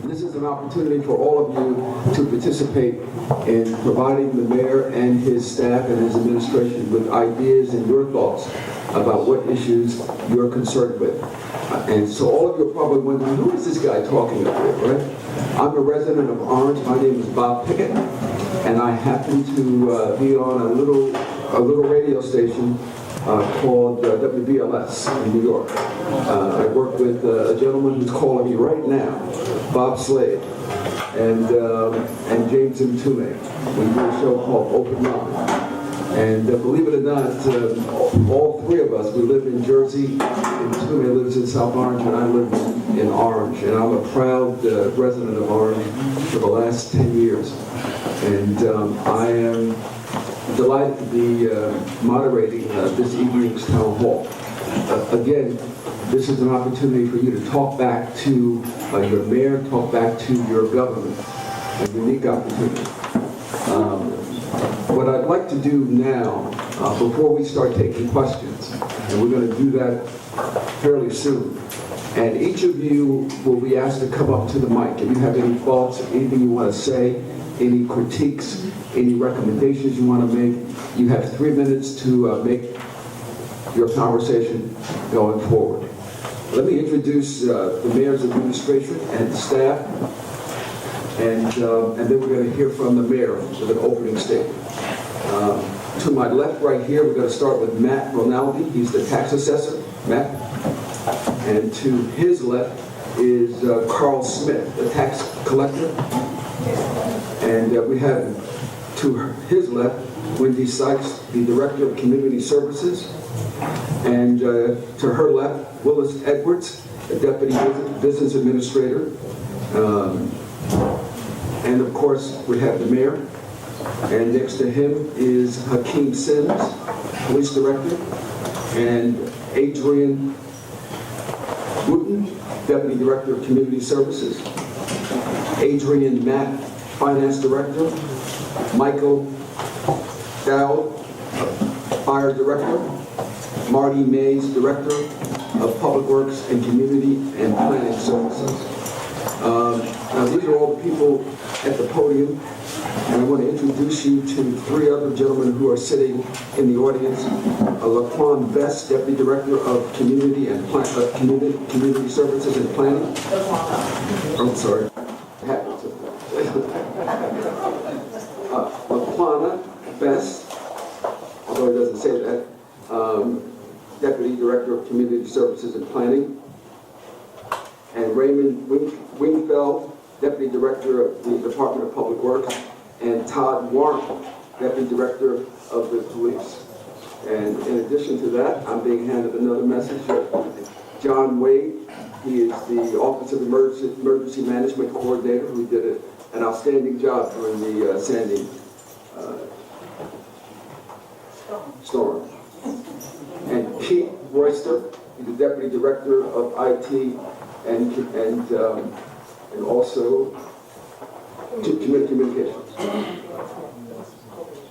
This is an opportunity for all of you to participate in providing the mayor and his staff and his administration with ideas and your thoughts about what issues you're concerned with. And so all of you are probably wondering, who is this guy talking about, right? I'm a resident of Orange. My name is Bob Pickett, and I happen to be on a little radio station called WBLS in New York. I work with a gentleman who's calling me right now, Bob Slade, and James Mtume. We do a show called Open Line. And believe it or not, all three of us, we live in Jersey. Mtume lives in South Orange, and I live in Orange. And I'm a proud resident of Orange for the last 10 years. And I am delighted to be moderating this evening's town hall. Again, this is an opportunity for you to talk back to your mayor, talk back to your government. A unique opportunity. What I'd like to do now, before we start taking questions, and we're going to do that fairly soon, and each of you will be asked to come up to the mic. If you have any thoughts, anything you want to say, any critiques, any recommendations you want to make, you have 3 minutes to make your conversation going forward. Let me introduce the mayor's administration and the staff, and then we're going to hear from the mayor with an opening statement. To my left right here, we're going to start with Matt Ronaldi. He's the tax assessor. Matt. And to his left is Carl Smith, the tax collector. And we have to his left, Wendy Sykes, the Director of Community Services. And to her left, Willis Edwards, the Deputy Business Administrator. And of course, we have the mayor. And next to him is Hakeem Sims, Police Director. And Adrian Wooten, Deputy Director of Community Services. Adrian Matt, Finance Director. Michael Dowd, Fire Director. Marty Mays, Director of Public Works and Community and Planning Services. Now these are all the people at the podium, and I want to introduce you to three other gentlemen who are sitting in the audience. Laquan Best, Deputy Director of Community and Community Services and Planning. I'm sorry. Laquana Best, although he doesn't say that, Deputy Director of Community Services and Planning. And Raymond Wingfeld, Deputy Director of the Department of Public Works, and Todd Warren, Deputy Director of the Police. And in addition to that, I'm being handed another message. John Wade, he is the Office of Emergency Management Coordinator, who did an outstanding job during the Sandy storm. And Keith Royster, he's the Deputy Director of IT and also communications.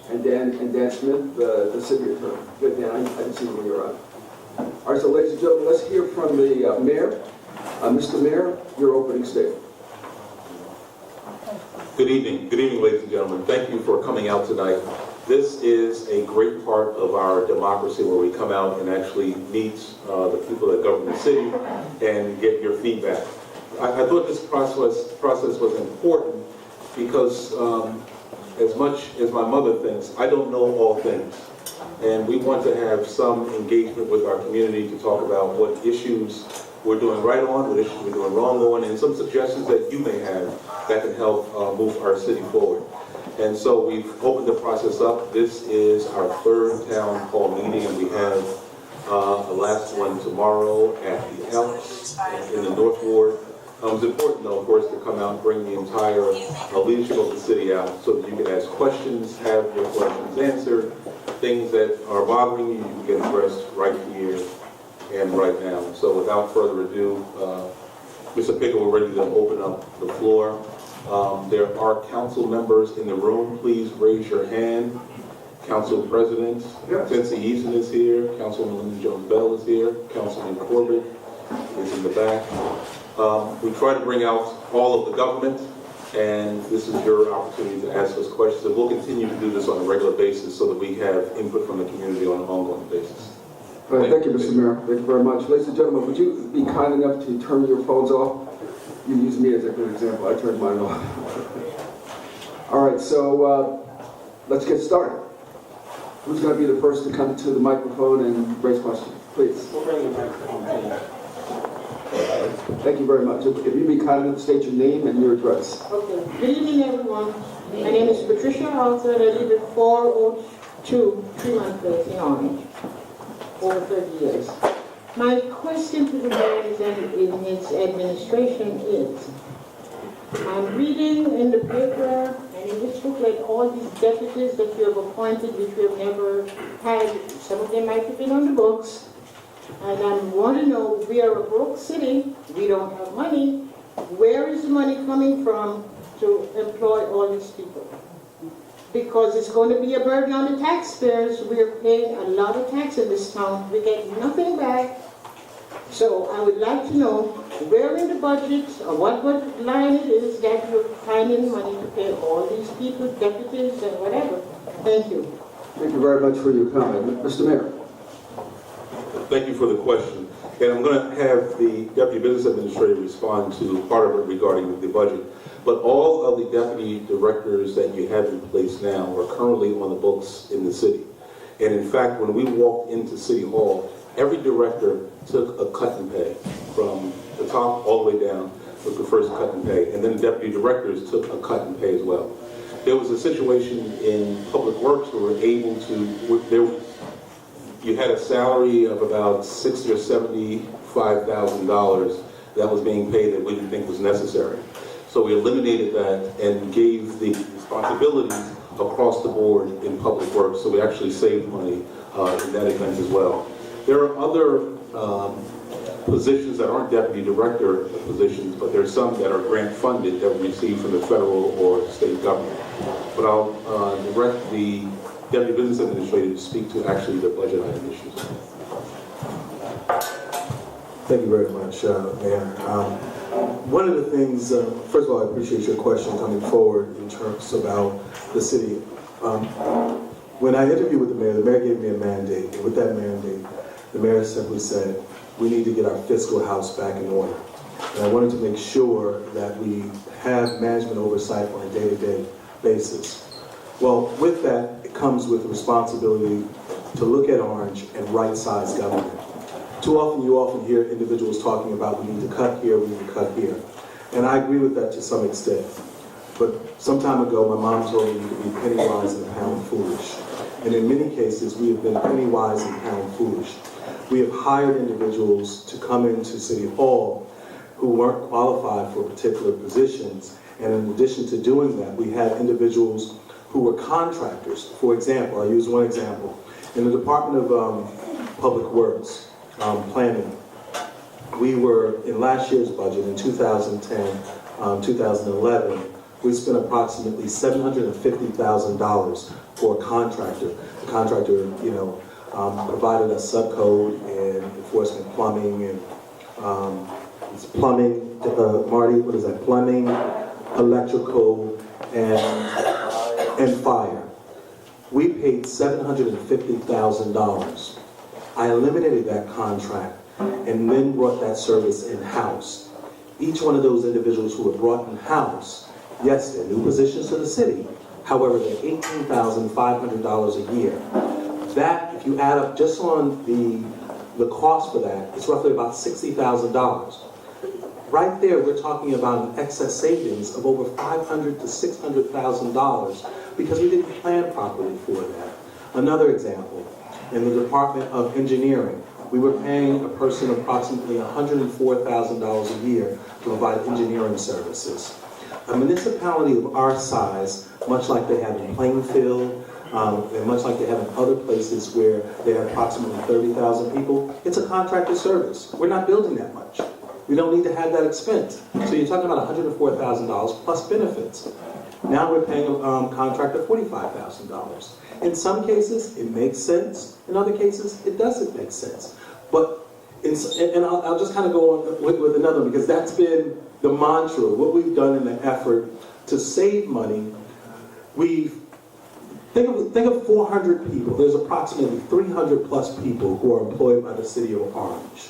And Dan Smith, the city attorney. Good, Dan, I didn't see you when you were on. All right, so ladies and gentlemen, let's hear from the mayor. Mr. Mayor, your opening statement. Good evening, ladies and gentlemen. Thank you for coming out tonight. This is a great part of our democracy where we come out and actually meet the people that govern the city and get your feedback. I thought this process was important because as much as my mother thinks, I don't know all things. And we want to have some engagement with our community to talk about what issues we're doing right on, what issues we're doing wrong on, and some suggestions that you may have that can help move our city forward. And so we've opened the process up. This is our third town hall meeting, and we have the last one tomorrow at the Elks in the North Ward. It's important, though, of course, to come out and bring the entire leadership of the city out so that you can ask questions, have your questions answered, things that are bothering you, you can get addressed right here and right now. So without further ado, Mr. Pickett, we're ready to open up the floor. There are council members in the room. Please raise your hand. Council President Tennessee Eason is here. Councilwoman Jones Bell is here. Councilman Corbett is in the back. We try to bring out all of the government, and this is your opportunity to ask us questions. And we'll continue to do this on a regular basis so that we have input from the community on an ongoing basis. All right, thank you, Mr. Mayor. Thank you very much. Ladies and gentlemen, would you be kind enough to turn your phones off? You use me as a good example. I turned mine off. All right, so let's get started. Who's going to be the first to come to the microphone and raise questions? Please. We'll bring the microphone to you. Thank you very much. If you'd be kind enough to state your name and your address. Okay. Good evening, everyone. My name is Patricia Arthur, and I live at 402 Tremont Place in Orange, over 30 years. My question to the mayor and in his administration is, I'm reading in the paper and in this booklet all these deputies that you have appointed, which we have never had. Some of them might have been on the books. And I want to know, we are a broke city, we don't have money. Where is the money coming from to employ all these people? Because it's going to be a burden on the taxpayers. We're paying a lot of tax in this town. We get nothing back. So I would like to know where in the budget, or what line it is that you're finding money to pay all these people, deputies and whatever. Thank you. Thank you very much for your comment. Mr. Mayor. Thank you for the question. And I'm going to have the Deputy Business Administrator respond to part of it regarding the budget. But all of the deputy directors that you have in place now are currently on the books in the city. And in fact, when we walked into City Hall, every director took a cut and pay from the top all the way down with the first cut and pay. And then the deputy directors took a cut and pay as well. There was a situation in Public Works where we were able to, you had a salary of about $60,000 or $75,000 that was being paid that we didn't think was necessary. So we eliminated that and gave the responsibilities across the board in Public Works, so we actually saved money in that event as well. There are other positions that aren't deputy director positions, but there's some that are grant funded that we receive from the federal or state government. But I'll direct the Deputy Business Administrator to speak to actually the budget item issues. Thank you very much, Mayor. One of the things, first of all, I appreciate your question coming forward in terms about the city. When I interviewed with the mayor gave me a mandate, and with that mandate, the mayor simply said, we need to get our fiscal house back in order. And I wanted to make sure that we have management oversight on a day-to-day basis. Well, with that, it comes with the responsibility to look at Orange and right-size government. Too often, you often hear individuals talking about we need to cut here, we need to cut here. And I agree with that to some extent. But some time ago, my mom told me you could be penny wise and a pound foolish. And in many cases, we have been penny wise and pound foolish. We have hired individuals to come into City Hall who weren't qualified for particular positions. And in addition to doing that, we had individuals who were contractors. For example, I'll use one example. In the Department of Public Works, planning, we were, in last year's budget, in 2010, 2011, we spent approximately $750,000 for a contractor. The contractor, provided us subcode and enforcement plumbing and plumbing, Marty, what is that? Plumbing, electrical, and fire. We paid $750,000. I eliminated that contract and then brought that service in-house. Each one of those individuals who were brought in-house, yes, they're new positions to the city. However, they're $18,500 a year. That, if you add up just on the cost for that, it's roughly about $60,000. Right there, we're talking about an excess savings of over $500,000 to $600,000 because we didn't plan properly for that. Another example, in the Department of Engineering, we were paying a person approximately $104,000 a year to provide engineering services. A municipality of our size, much like they have in Plainfield, and much like they have in other places where they have approximately 30,000 people, it's a contracted service. We're not building that much. We don't need to have that expense. So you're talking about $104,000 plus benefits. Now we're paying a contractor $45,000. In some cases, it makes sense. In other cases, it doesn't make sense. But and I'll just kind of go on with another one, because that's been the mantra, what we've done in the effort to save money. Think of 400 people. There's approximately 300 plus people who are employed by the city of Orange.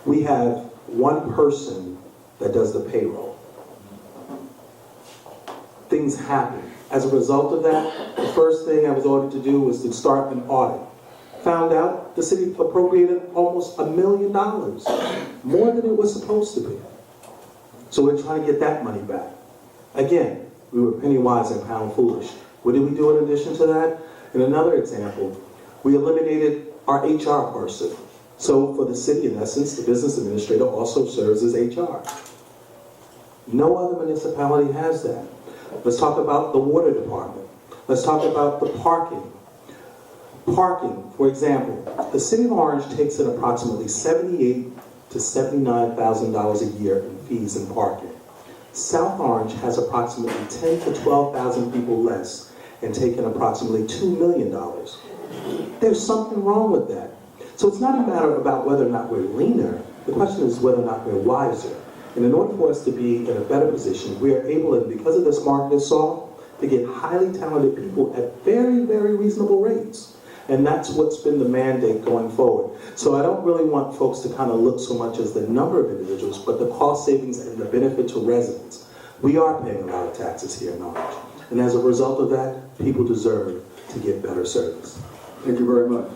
We have one person that does the payroll. Things happen. As a result of that, the first thing I was ordered to do was to start an audit. Found out the city appropriated almost $1 million, more than it was supposed to be. So we're trying to get that money back. Again, we were penny wise and pound foolish. What did we do in addition to that? In another example, we eliminated our HR person. So for the city, in essence, the business administrator also serves as HR. No other municipality has that. Let's talk about the water department. Let's talk about the parking. Parking, for example, the city of Orange takes in approximately $78,000 to $79,000 a year in fees and parking. South Orange has approximately 10,000 to 12,000 people less and taking approximately $2 million. There's something wrong with that. So it's not a matter about whether or not we're leaner. The question is whether or not we're wiser. And in order for us to be in a better position, we are able, and because of this market is soft, to get highly talented people at very, very reasonable rates. And that's what's been the mandate going forward. So I don't really want folks to kind of look so much as the number of individuals, but the cost savings and the benefit to residents. We are paying a lot of taxes here in Orange. And as a result of that, people deserve to get better service. Thank you very much.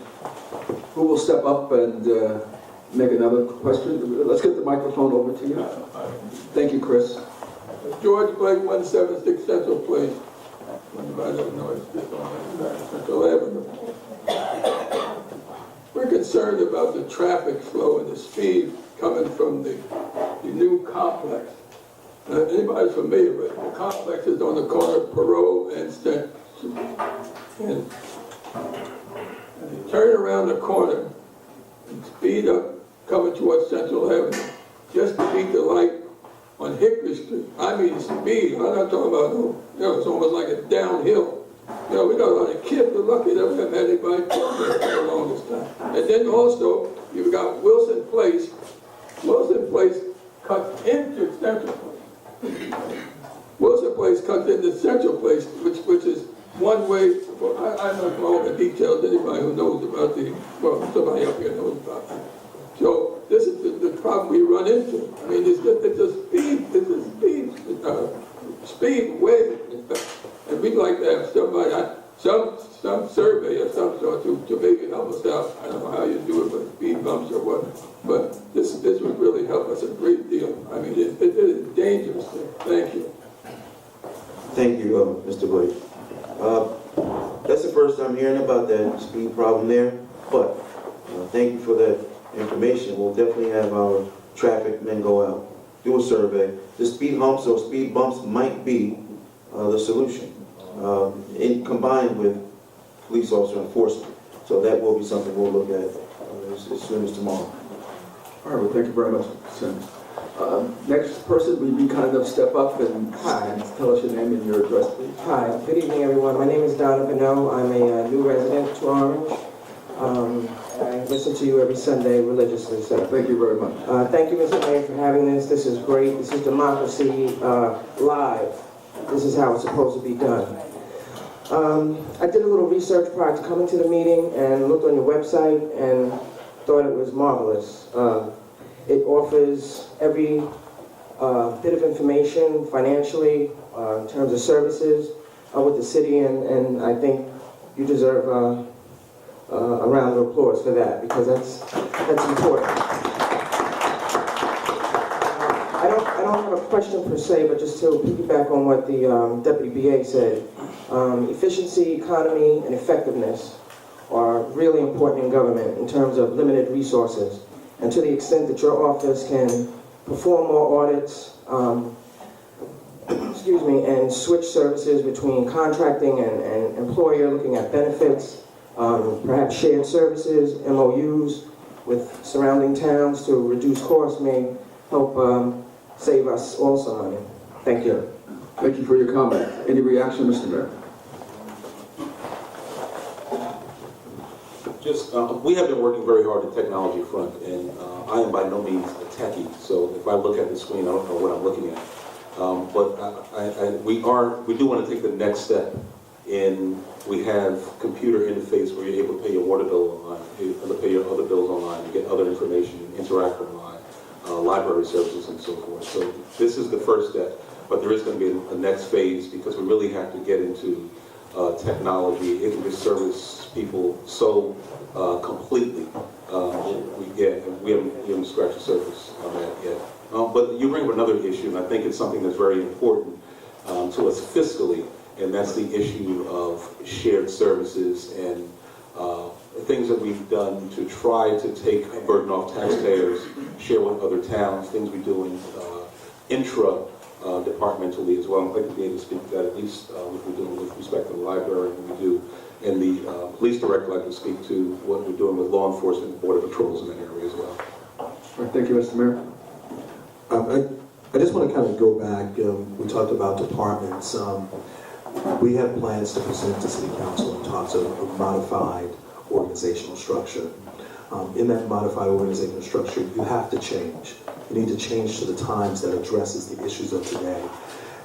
Who will step up and make another question? Let's get the microphone over to you. Thank you, Chris. George Blake, 176 Central Place. Anybody doesn't know, it's just on Central Avenue. We're concerned about the traffic flow and the speed coming from the new complex. Anybody's familiar with it? The complex is on the corner of Perot and Stent. And you turn around the corner and speed up coming towards Central Avenue just to beat the light on Hickory Street. I mean speed. I'm not talking about, it's almost like a downhill. We got a lot of kids. We're lucky that we haven't had anybody for the longest time. And then also, you've got Wilson Place. Wilson Place cuts into Central Place. Wilson Place cuts into Central Place, which is one way. I don't know all the details. Anybody who knows about somebody up here knows about it. So this is the problem we run into. I mean, it's a speed way. And we'd like to have somebody, some survey or some sort to maybe help us out. I don't know how you do it, but speed bumps or what. But this would really help us a great deal. I mean, it is dangerous. Thank you. Thank you, Mr. Blake. That's the first I'm hearing about that speed problem there, but thank you for that information. We'll definitely have our traffic men go out, do a survey. The speed humps or speed bumps might be the solution, combined with police officer enforcement. So that will be something we'll look at as soon as tomorrow. All right, well, thank you very much, Mr. Sims. Next person, will you be kind enough to step up and tell us your name and your address, please? Hi, good evening, everyone. My name is Donna Bonneau. I'm a new resident to Orange. I listen to you every Sunday religiously. So Thank you very much. thank you, Mr. Mayor, for having this. This is great. This is democracy live. This is how it's supposed to be done. I did a little research prior to coming to the meeting and looked on your website and thought it was marvelous. It offers every bit of information financially in terms of services with the city, and I think you deserve a round of applause for that, because that's important. I don't have a question per se, but just to piggyback on what the Deputy BA said, efficiency, economy, and effectiveness are really important in government in terms of limited resources. And to the extent that your office can perform more audits, and switch services between contracting and employer, looking at benefits, perhaps shared services, MOUs with surrounding towns to reduce costs may help save us all some money. Thank you. Thank you for your comment. Any reaction, Mr. Mayor? Just, we have been working very hard at the technology front, and I am by no means a techie, so if I look at the screen, I don't know what I'm looking at. But we do want to take the next step in, we have computer interface where you're able to pay your water bill online, you're able to pay your other bills online, you get other information, interact online, library services and so forth. So this is the first step, but there is going to be a next phase because we really have to get into technology. It can just service people so completely. We haven't scratched the surface on that yet. But you bring up another issue, and I think it's something that's very important to us fiscally, and that's the issue of shared services and things that we've done to try to take a burden off taxpayers, share with other towns, things we do in departmentally as well. I'd like to be able to speak to that, at least what we're doing with respect to the library and what we do. And the police director would like to speak to what we're doing with law enforcement and border patrols in that area as well. All right, thank you, Mr. Mayor. I just want to kind of go back. We talked about departments. We have plans to present to City Council in talks of a modified organizational structure. In that modified organizational structure, you have to change. You need to change to the times that addresses the issues of today.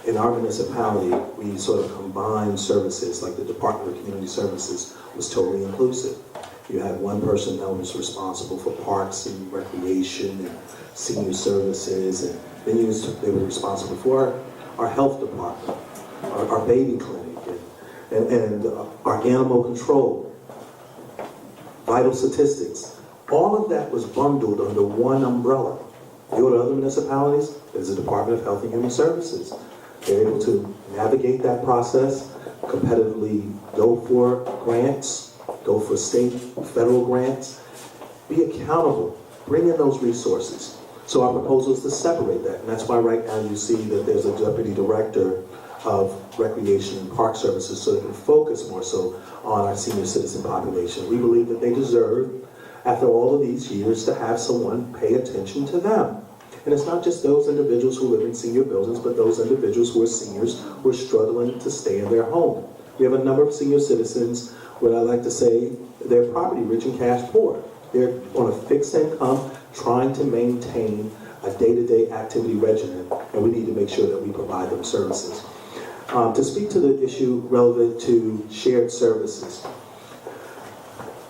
In our municipality, we sort of combine services, like the Department of Community Services was totally inclusive. You had one person that was responsible for parks and recreation and senior services, and then they were responsible for our health department, our baby clinic, and our animal control, vital statistics. All of that was bundled under one umbrella. You go to other municipalities, there's a Department of Health and Human Services. They're able to navigate that process, competitively go for grants, go for state, federal grants, be accountable, bring in those resources. So our proposal is to separate that, and that's why right now you see that there's a deputy director of recreation and park services so they can focus more so on our senior citizen population. We believe that they deserve, after all of these years, to have someone pay attention to them. And it's not just those individuals who live in senior buildings, but those individuals who are seniors who are struggling to stay in their home. We have a number of senior citizens, what I like to say, they're property rich and cash poor. They're on a fixed income, trying to maintain a day-to-day activity regimen, and we need to make sure that we provide them services. To speak to the issue relevant to shared services,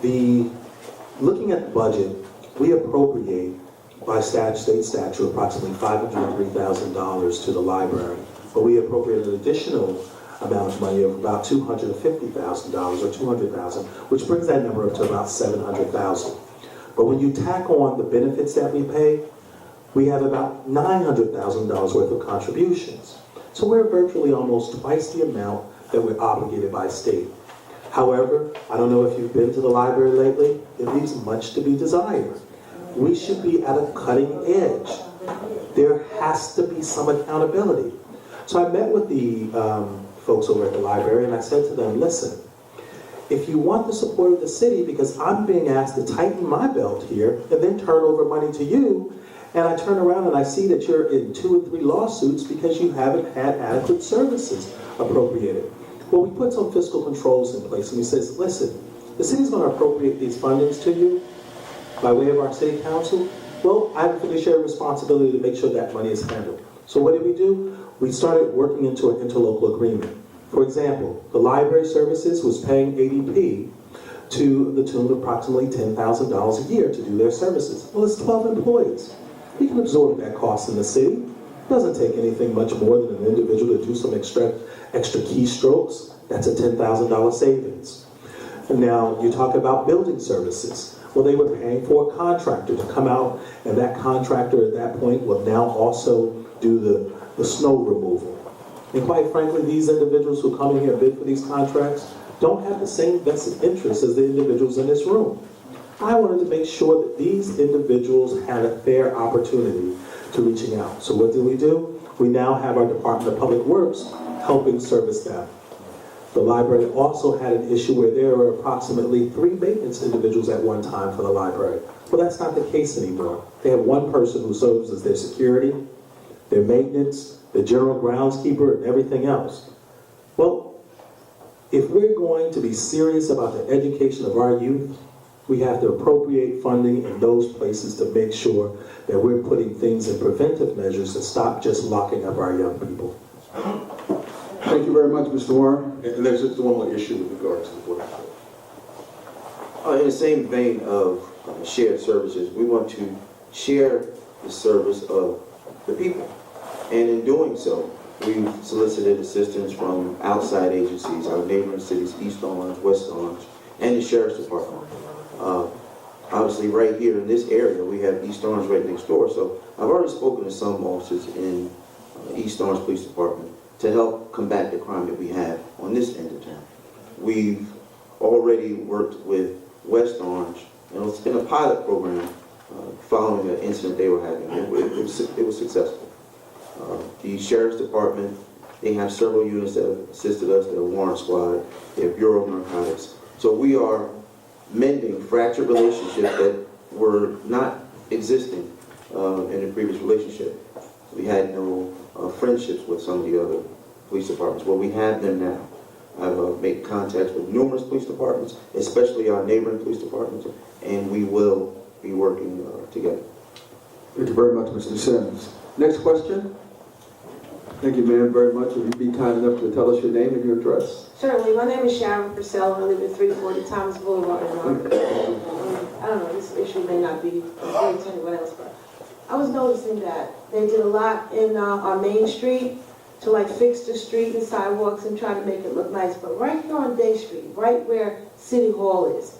looking at the budget, we appropriate by state statute approximately $503,000 to the library, but we appropriate an additional amount of money of about $250,000 or $200,000, which brings that number up to about $700,000. But when you tack on the benefits that we pay, we have about $900,000 worth of contributions. So we're virtually almost twice the amount that we're obligated by state. However, I don't know if you've been to the library lately, it leaves much to be desired. We should be at a cutting edge. There has to be some accountability. So I met with the folks over at the library and I said to them, listen, if you want the support of the city, because I'm being asked to tighten my belt here and then turn over money to you, and I turn around and I see that you're in 2 or 3 lawsuits because you haven't had adequate services appropriated. Well, we put some fiscal controls in place and we says, listen, the city's going to appropriate these fundings to you by way of our city council. Well, I have a fiduciary responsibility to make sure that money is handled. So what did we do? We started working into an interlocal agreement. For example, the library services was paying ADP to the tune of approximately $10,000 a year to do their services. Well, it's 12 employees. We can absorb that cost in the city. It doesn't take anything much more than an individual to do some extra keystrokes. That's a $10,000 savings. And now you talk about building services. Well, they were paying for a contractor to come out, and that contractor at that point will now also do the snow removal. And quite frankly, these individuals who come in here and bid for these contracts don't have the same vested interest as the individuals in this room. I wanted to make sure that these individuals had a fair opportunity to reaching out. So what did we do? We now have our Department of Public Works helping service them. The library also had an issue where there were approximately 3 maintenance individuals at one time for the library. Well, that's not the case anymore. They have one person who serves as their security, their maintenance, the general groundskeeper, and everything else. Well, if we're going to be serious about the education of our youth, We have to appropriate funding in those places to make sure that we're putting things in preventive measures to stop just locking up our young people. Thank you very much, Mr. Warren. And there's just one more issue with regards to the Board of Health. In the same vein of shared services, we want to share the service of the people. And in doing so, we've solicited assistance from outside agencies, our neighboring cities, East Orange, West Orange, and the Sheriff's Department. Obviously, right here in this area, we have East Orange right next door, so I've already spoken to some officers in East Orange Police Department to help combat the crime that we have on this end of town. We've already worked with West Orange, and it's been a pilot program following an incident they were having. It was successful. The Sheriff's Department, they have several units that have assisted us. They're Warrant Squad, they're Bureau of Narcotics. So we are mending fractured relationships that were not existing in the previous relationship. We had no friendships with some of the other police departments. Well, we have them now. I've made contacts with numerous police departments, especially our neighboring police departments, and we will be working together. Thank you very much, Mr. Sims. Next question? Thank you, ma'am, very much. Will you be kind enough to tell us your name and your address? Certainly. My name is Sharon Purcell. I live at 340 Thomas Boulevard in Norfolk. I don't know, this issue may not be great to anyone else, but I was noticing that they did a lot in our Main Street to like fix the street and sidewalks and try to make it look nice. But right here on Day Street, right where City Hall is,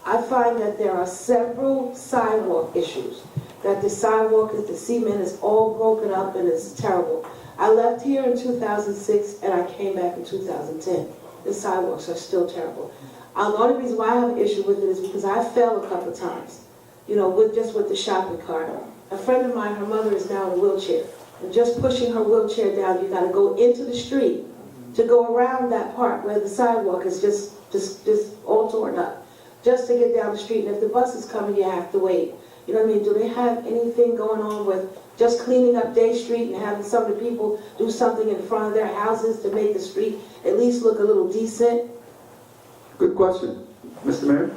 I find that there are several sidewalk issues. That the sidewalk, the cement is all broken up and it's terrible. I left here in 2006 and I came back in 2010. The sidewalks are still terrible. The only reason why I have an issue with it is because I fell a couple of times, you know, with the shopping cart. A friend of mine, her mother is now in a wheelchair. And just pushing her wheelchair down, you got to go into the street to go around that part where the sidewalk is just all torn up, just to get down the street. And if the bus is coming, you have to wait. You know what I mean? Do they have anything going on with just cleaning up Day Street and having some of the people do something in front of their houses to make the street at least look a little decent? Good question. Mr. Mayor?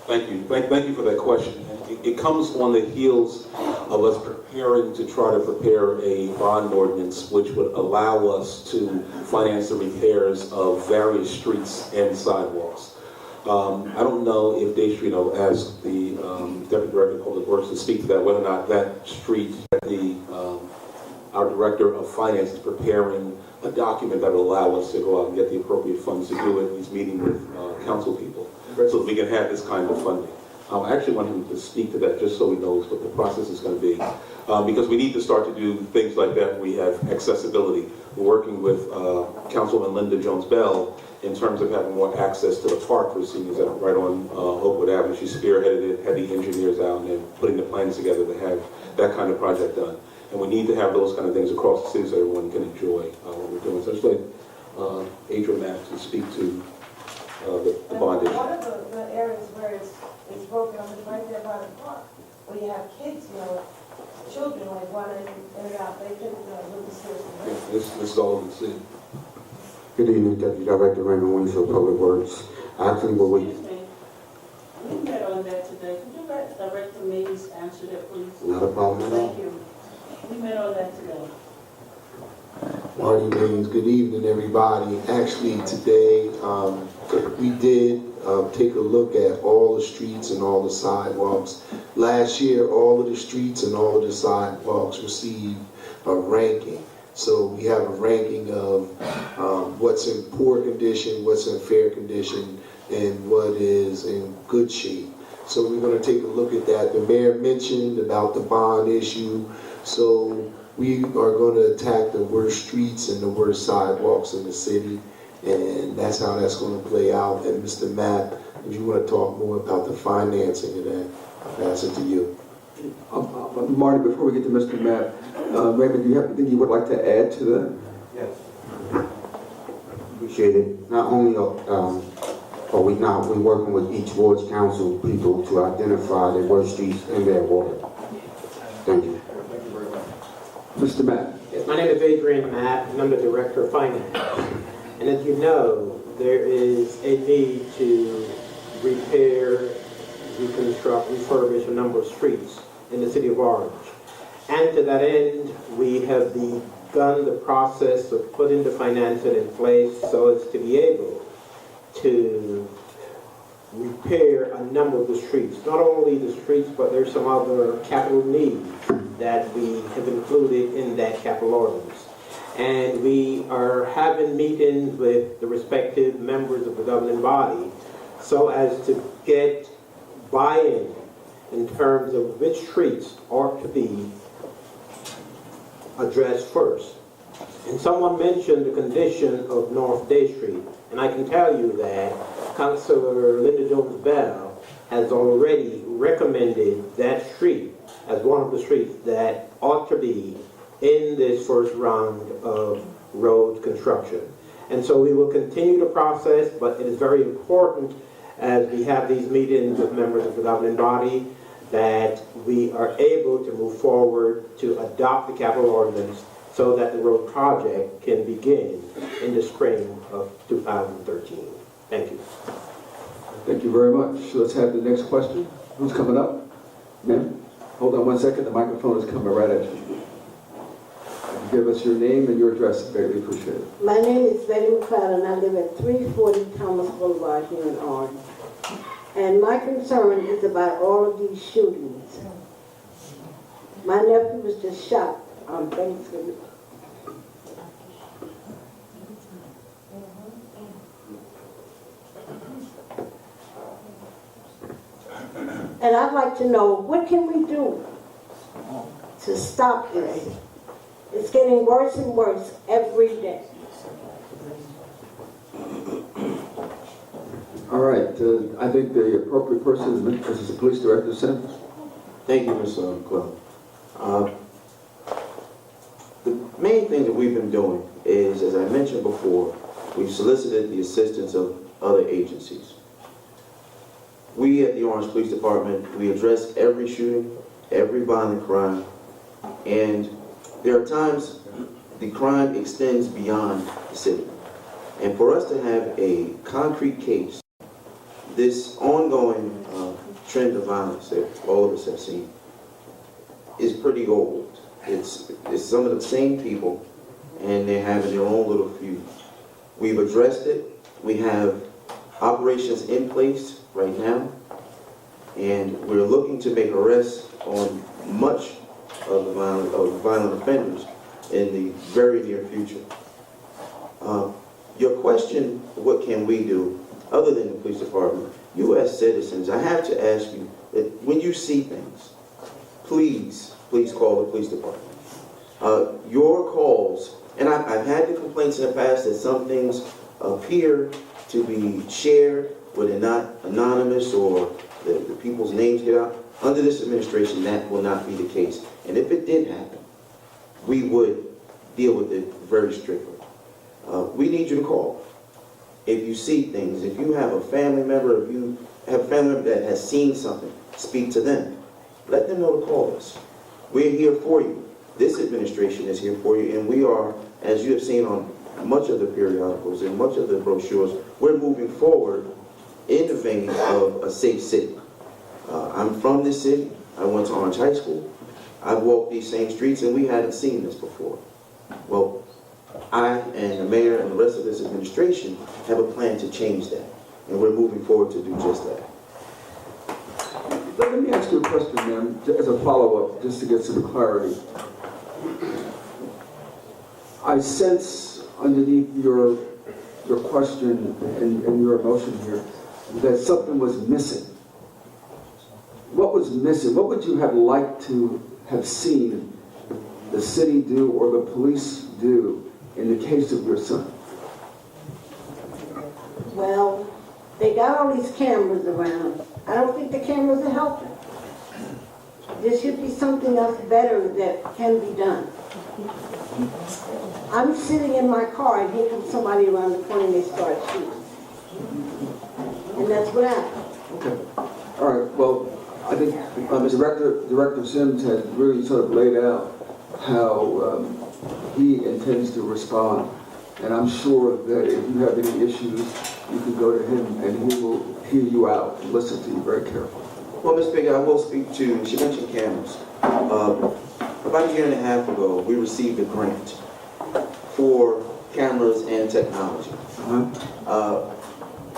Thank you. Thank you for that question. It comes on the heels of us preparing to try to prepare a bond ordinance which would allow us to finance the repairs of various streets and sidewalks. I don't know if Day Street, I'll ask the Deputy Director of Public Works to speak to that, whether or not that street, our Director of Finance is preparing a document that will allow us to go out and get the appropriate funds to do it. He's meeting with council people so that we can have this kind of funding. I actually want him to speak to that just so he knows what the process is going to be. Because we need to start to do things like that when we have accessibility. We're working with Councilwoman Linda Jones-Bell in terms of having more access to the park for seniors that are right on Oakwood Avenue. She spearheaded it, had the engineers out and putting the plans together to have that kind of project done. And we need to have those kind of things across the city so everyone can enjoy what we're doing. So I'd like Adrian Mack to speak to the bond issue. One of the areas where it's broken up is right there by the park, where you have kids, you know, children like running in and out. They could really seriously. This is all we see. Good evening, Deputy Director Raymond Winslow, Public Works. Actually, what we... Excuse me. We met on that today. Could you let Director Mays answer that, please? Not a problem at all. Thank you. We met on that today. Marty Mays, good evening, everybody. Actually, today, we did take a look at all the streets and all the sidewalks. Last year, all of the streets and all of the sidewalks received a ranking. So we have a ranking of what's in poor condition, what's in fair condition, and what is in good shape. So we're going to take a look at that. The mayor mentioned about the bond issue. So we are going to attack the worst streets and the worst sidewalks in the city. And that's how that's going to play out. And Mr. Matt, if you want to talk more about the financing of that, I'll pass it to you. Marty, before we get to Mr. Matt, Raymond, do you have anything you would like to add to that? Yes. Appreciate it. Not only are we working with each ward's council people to identify their worst streets in their ward. Thank you. Thank you very much. Mr. Matt. Yes, my name is Adrian Matt, and I'm the Director of Finance. And as you know, there is a need to repair reconstruct, refurbish a number of streets in the city of Orange. And to that end, we have begun the process of putting the financing in place so as to be able to repair a number of the streets. Not only the streets, but there's some other capital needs that we have included in that capital ordinance. And we are having meetings with the respective members of the governing body so as to get buy-in in terms of which streets ought to be addressed first. And someone mentioned the condition of North Day Street, and I can tell you that Councilor Linda Jones Bell has already recommended that street as one of the streets that ought to be in this first round of road construction. And so we will continue the process, but it is very important as we have these meetings with members of the governing body that we are able to move forward to adopt the capital ordinance so that the road project can begin in the spring of 2013. Thank you. Thank you very much. Let's have the next question. Who's coming up? Ma'am? Hold on one second. The microphone is coming right at you. Give us your name and your address. Greatly appreciate it. My name is Betty McLeod, and I live at 340 Thomas Boulevard here in Orange. And my concern is about all of these shootings. My nephew was just shot on Thanksgiving. And I'd like to know, what can we do to stop this? It's getting worse and worse every day. All right. I think the appropriate person is the Police Director, Sims. Thank you, Mr. Clem. The main thing that we've been doing is, as I mentioned before, we've solicited the assistance of other agencies. We at the Orange Police Department, we address every shooting, every violent crime, and there are times the crime extends beyond the city. And for us to have a concrete case, this ongoing trend of violence that all of us have seen is pretty old. It's some of the same people, and they're having their own little feud. We've addressed it. We have operations in place right now, and we're looking to make arrests on much of the violent offenders in the very near future. Your question, what can we do other than the police department? You as citizens, I have to ask you that when you see things, please call the police department. Your calls, and I've had the complaints in the past that some things appear to be shared where they're not anonymous or the people's names get out. Under this administration, that will not be the case. And if it did happen, we would deal with it very strictly. We need you to call. If you see things, if you have a family member, if you have a family member that has seen something, speak to them. Let them know to call us. We're here for you. This administration is here for you, and we are, as you have seen on much of the periodicals and much of the brochures, we're moving forward in the vein of a safe city. I'm from this city. I went to Orange High School. I've walked these same streets, and we hadn't seen this before. Well, I and the mayor and the rest of this administration have a plan to change that, and we're moving forward to do just that. Let me ask you a question, ma'am, as a follow-up, just to get some clarity. I sense underneath your question and your emotion here that something was missing. What was missing? What would you have liked to have seen the city do or the police do in the case of your son? Well, they got all these cameras around. I don't think the cameras are helping. There should be something else better that can be done. I'm sitting in my car and here comes somebody around the corner and they start shooting. And that's what happened. Okay. All right. Well, I think Director Sims has really sort of laid out how he intends to respond. And I'm sure that if you have any issues, you can go to him and he will hear you out and listen to you very carefully. Well, Ms. Bigger, I will speak to, she mentioned cameras. About a year and a half ago, we received a grant for cameras and technology.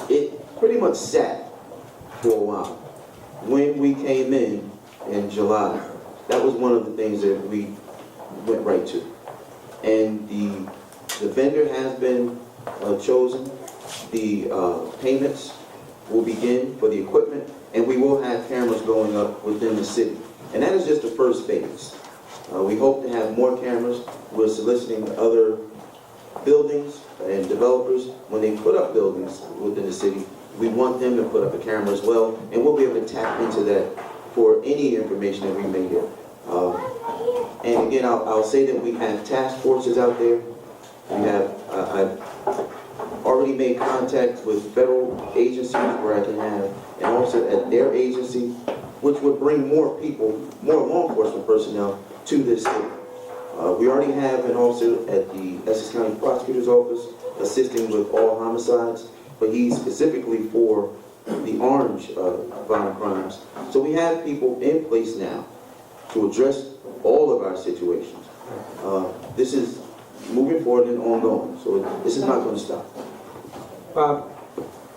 It pretty much sat for a while. When we came in July, that was one of the things that we went right to. And the vendor has been chosen. The payments will begin for the equipment, and we will have cameras going up within the city. And that is just the first phase. We hope to have more cameras. We're soliciting other buildings and developers. When they put up buildings within the city, we want them to put up a camera as well, and we'll be able to tap into that for any information that we may get. And again, I'll say that we have task forces out there. We have, I've already made contact with federal agencies where I can have an officer at their agency, which would bring more people, more law enforcement personnel to this city. We already have an officer at the Essex County Prosecutor's Office assisting with all homicides, but he's specifically for the orange violent crimes. So we have people in place now to address all of our situations. This is moving forward and ongoing, so this is not going to stop. Bob,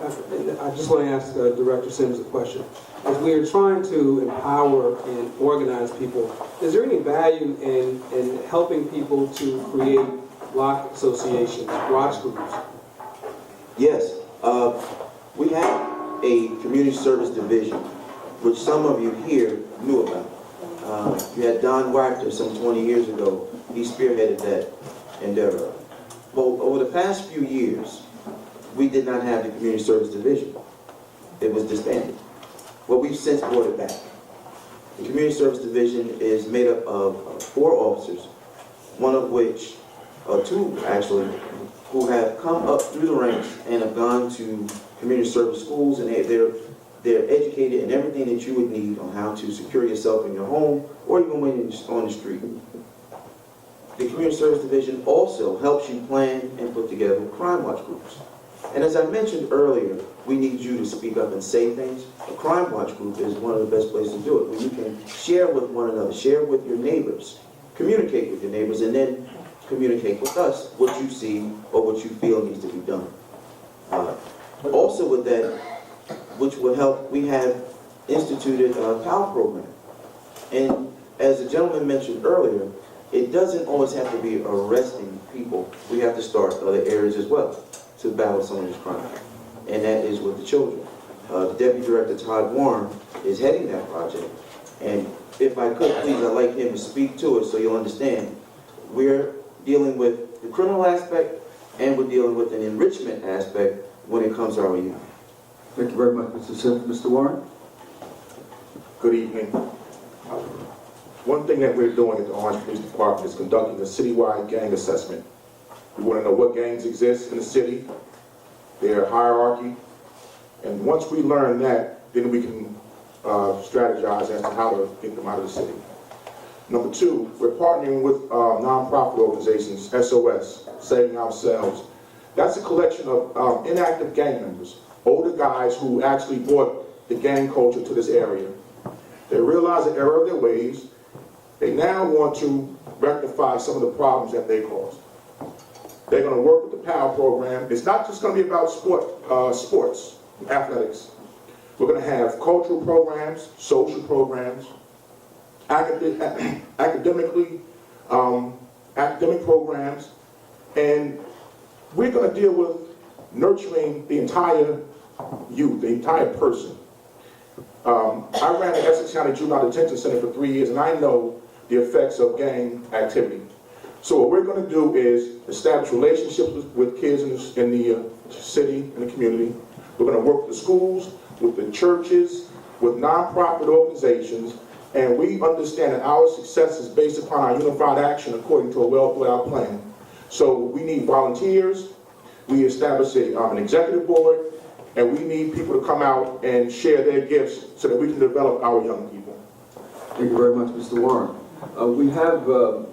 I just want to ask Director Sims a question. As we are trying to empower and organize people, is there any value in helping people to create block associations, watch groups? Yes, we have a community service division, which some of you here knew about. You had Don Wachter some 20 years ago. He spearheaded that endeavor. Well, over the past few years, we did not have the community service division. It was disbanded. Well, we've since brought it back. The community service division is made up of 4 officers, one of which, 2 actually, who have come up through the ranks and have gone to community service schools, and they're educated in everything that you would need on how to secure yourself in your home or even when you're on the street. The community service division also helps you plan and put together crime watch groups. And as I mentioned earlier, we need you to speak up and say things. A crime watch group is one of the best places to do it, where you can share with one another, share with your neighbors, communicate with your neighbors, and then communicate with us what you see or what you feel needs to be done. Also with that, which will help, we have instituted a PAL program. And as the gentleman mentioned earlier, it doesn't always have to be arresting people. We have to start other areas as well to battle some of these crimes. And that is with the children. The Deputy Director, Todd Warren, is heading that project. And if I could, please, I'd like him to speak to it so you'll understand. We're dealing with the criminal aspect and we're dealing with an enrichment aspect when it comes to our youth. Thank you very much, Mr. Sims. Mr. Warren? Good evening. One thing that we're doing at the Orange Police Department is conducting a citywide gang assessment. We want to know what gangs exist in the city, their hierarchy, and once we learn that, then we can strategize as to how to get them out of the city. Number 2, we're partnering with nonprofit organizations, SOS, Saving Ourselves. That's a collection of inactive gang members, older guys who actually brought the gang culture to this area. They realize the error of their ways. They now want to rectify some of the problems that they caused. They're going to work with the PAL program. It's not just going to be about sports, athletics. We're going to have cultural programs, social programs, academic programs, and we're going to deal with nurturing the entire youth, the entire person. I ran the Essex County Juvenile Detention Center for 3 years, and I know the effects of gang activity. So what we're going to do is establish relationships with kids in the city and the community. We're going to work with the schools, with the churches, with nonprofit organizations, and we understand that our success is based upon our unified action according to a well-thought-out plan. So we need volunteers, we establish an executive board, and we need people to come out and share their gifts so that we can develop our young people. Thank you very much, Mr. Warren. We have a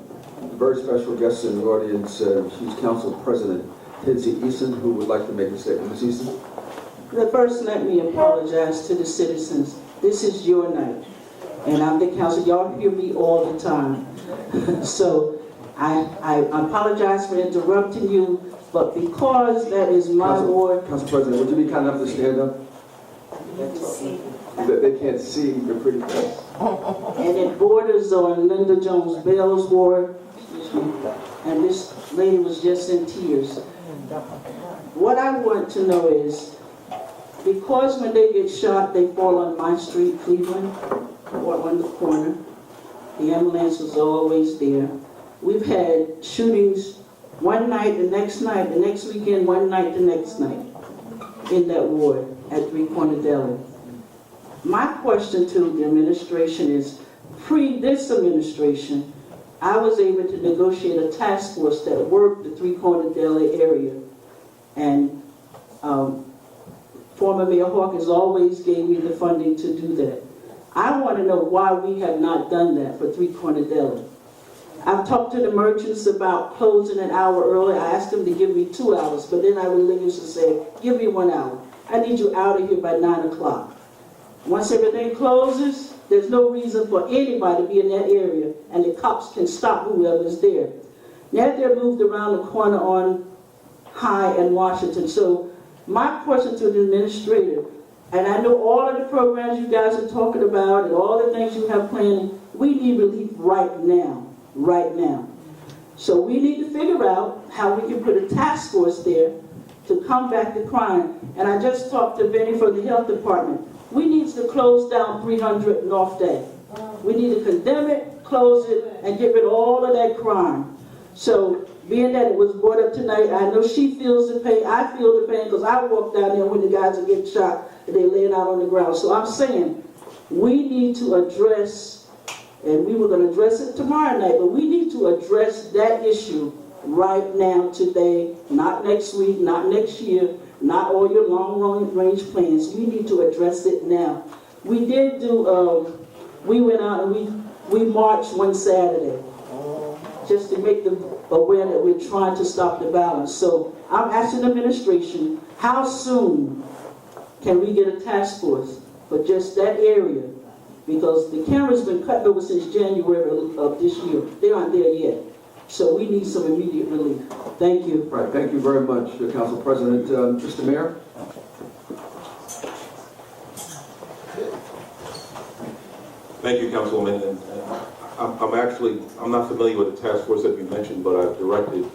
very special guest in the audience. She's Council President Tinsy Eason, who would like to make a statement. Ms. Eason? First, let me apologize to the citizens This is your night. And I'm the council, y'all hear me all the time. So I apologize for interrupting you, but because that is my ward. Council President, would you be kind enough to stand up? They can't see your pretty face. And it borders on Linda Jones Bell's ward, and this lady was just in tears. What I want to know is, because when they get shot, they fall on my street, Cleveland, or on the corner. The ambulance was always there. We've had shootings one night, the next weekend, one night, the next night, in that ward at Three Corner Deli. My question to the administration is, pre this administration, I was able to negotiate a task force that worked the Three Corner Deli area. And former Mayor Hawkins always gave me the funding to do that. I want to know why we have not done that for Three Corner Deli. I've talked to the merchants about closing an hour early. I asked them to give me 2 hours, but then I would used to say, give me 1 hour. I need you out of here by 9 o'clock. Once everything closes, there's no reason for anybody to be in that area, and the cops can stop whoever's there. Now they're moved around the corner on High and Washington. So my question to the administrator, and I know all of the programs you guys are talking about and all the things you have planned, we need relief right now. So we need to figure out how we can put a task force there to combat the crime. And I just talked to Benny from the health department. We need to close down 300 North Day. We need to condemn it, close it, and get rid of all of that crime. So being that it was brought up tonight, I know she feels the pain, I feel the pain, because I walk down there when the guys are getting shot and they're laying out on the ground. So I'm saying we need to address, and we were going to address it tomorrow night, but we need to address that issue right now, today, not next week, not next year, not all your long-range plans. We need to address it now. We did do, we went out and we marched one Saturday, just to make them aware that we're trying to stop the violence. So I'm asking the administration, how soon can we get a task force for just that area? Because the camera's been cut over since January of this year. They aren't there yet. So we need some immediate relief. Thank you. Right, thank you very much, Council President. Mr. Mayor? Thank you, Councilwoman. And I'm not familiar with the task force that you mentioned, but I've directed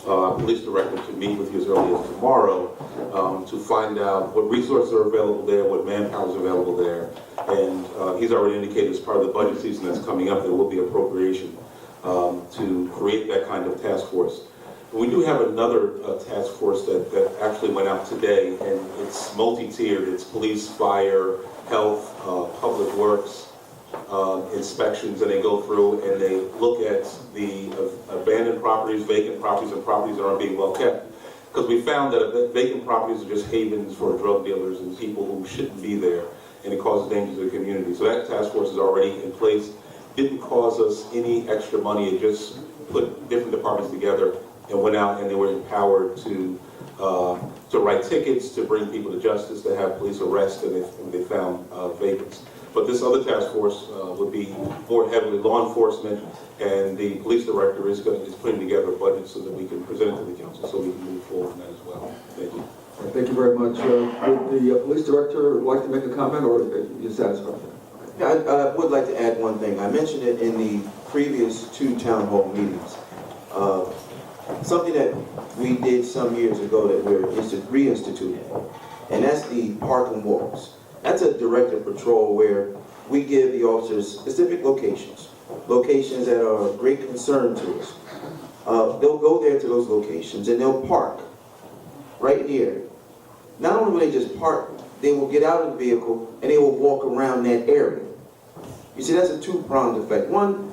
our police director to meet with you as early as tomorrow to find out what resources are available there, what manpower is available there. And he's already indicated as part of the budget season that's coming up, there will be appropriation to create that kind of task force. We do have another task force that actually went out today, and it's multi-tiered. It's police, fire, health, public works, inspections, and they go through and they look at the abandoned properties, vacant properties, and properties that aren't being well kept. Because we found that vacant properties are just havens for drug dealers and people who shouldn't be there, and it causes danger to the community. So that task force is already in place. Didn't cause us any extra money. It just put different departments together and went out, and they were empowered to write tickets, to bring people to justice, to have police arrest, and they found vacants. But this other task force would be more heavily law enforcement, and the police director is putting together a budget so that we can present it to the council so we can move forward on that as well. Thank you. Thank you very much. Would the police director like to make a comment, or are you satisfied? Yeah, I would like to add one thing. I mentioned it in the previous 2 town hall meetings. Something that we did some years ago that we're reinstituting, and that's the parking walks. That's a directed patrol where we give the officers specific locations that are of great concern to us. They'll go there to those locations and they'll park right in the area. Not only will they just park, they will get out of the vehicle and they will walk around that area. You see, that's a 2-pronged effect. One,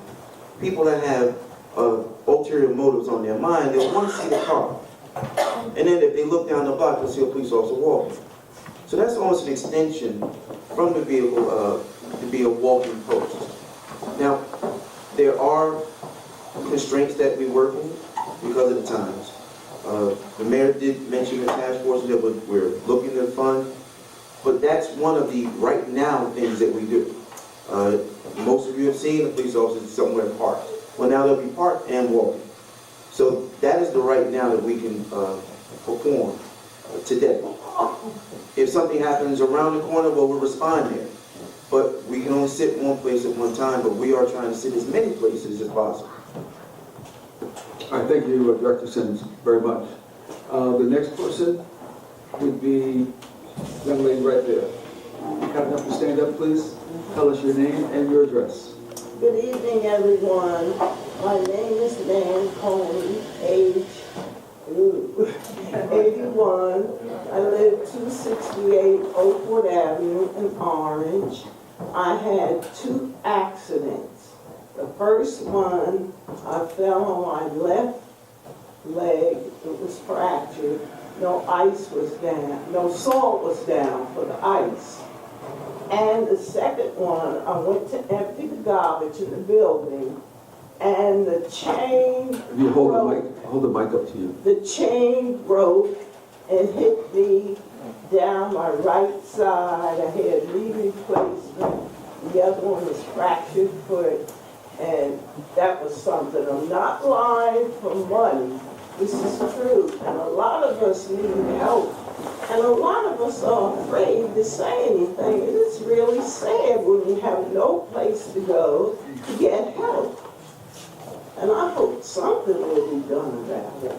people that have ulterior motives on their mind, they'll want to see the car. And then if they look down the block, they'll see a police officer walking. So that's almost an extension from the vehicle to be a walking post. Now, there are constraints that we work in because of the times. The mayor did mention the task force that we're looking to fund, but that that's one of the right now things that we do. Most of you have seen the police officers somewhere parked. Well, now they'll be parked and walking. So that is the right now that we can perform today. If something happens around the corner, well, we'll respond there. But we can only sit in one place at one time, but we are trying to sit as many places as possible. All right, thank you, Director Sims, very much. The next person would be young lady right there. Kind enough to stand up, please. Tell us your name and your address. Good evening, everyone. My name is Nan Coney, age 81. I live 268 Oakwood Avenue in Orange. I had 2 accidents. The first one, I fell on my left leg. It was fractured. No ice was down. No salt was down for the ice. And the second one, I went to empty the garbage in the building, and the chain If you hold the mic up to you. The chain broke and hit me down my right side. I had knee replacement. The other one was fractured foot, and that was something. I'm not lying for money. This is true, and a lot of us need help. And a lot of us are afraid to say anything. And it's really sad when we have no place to go to get help. And I hope something will be done about it.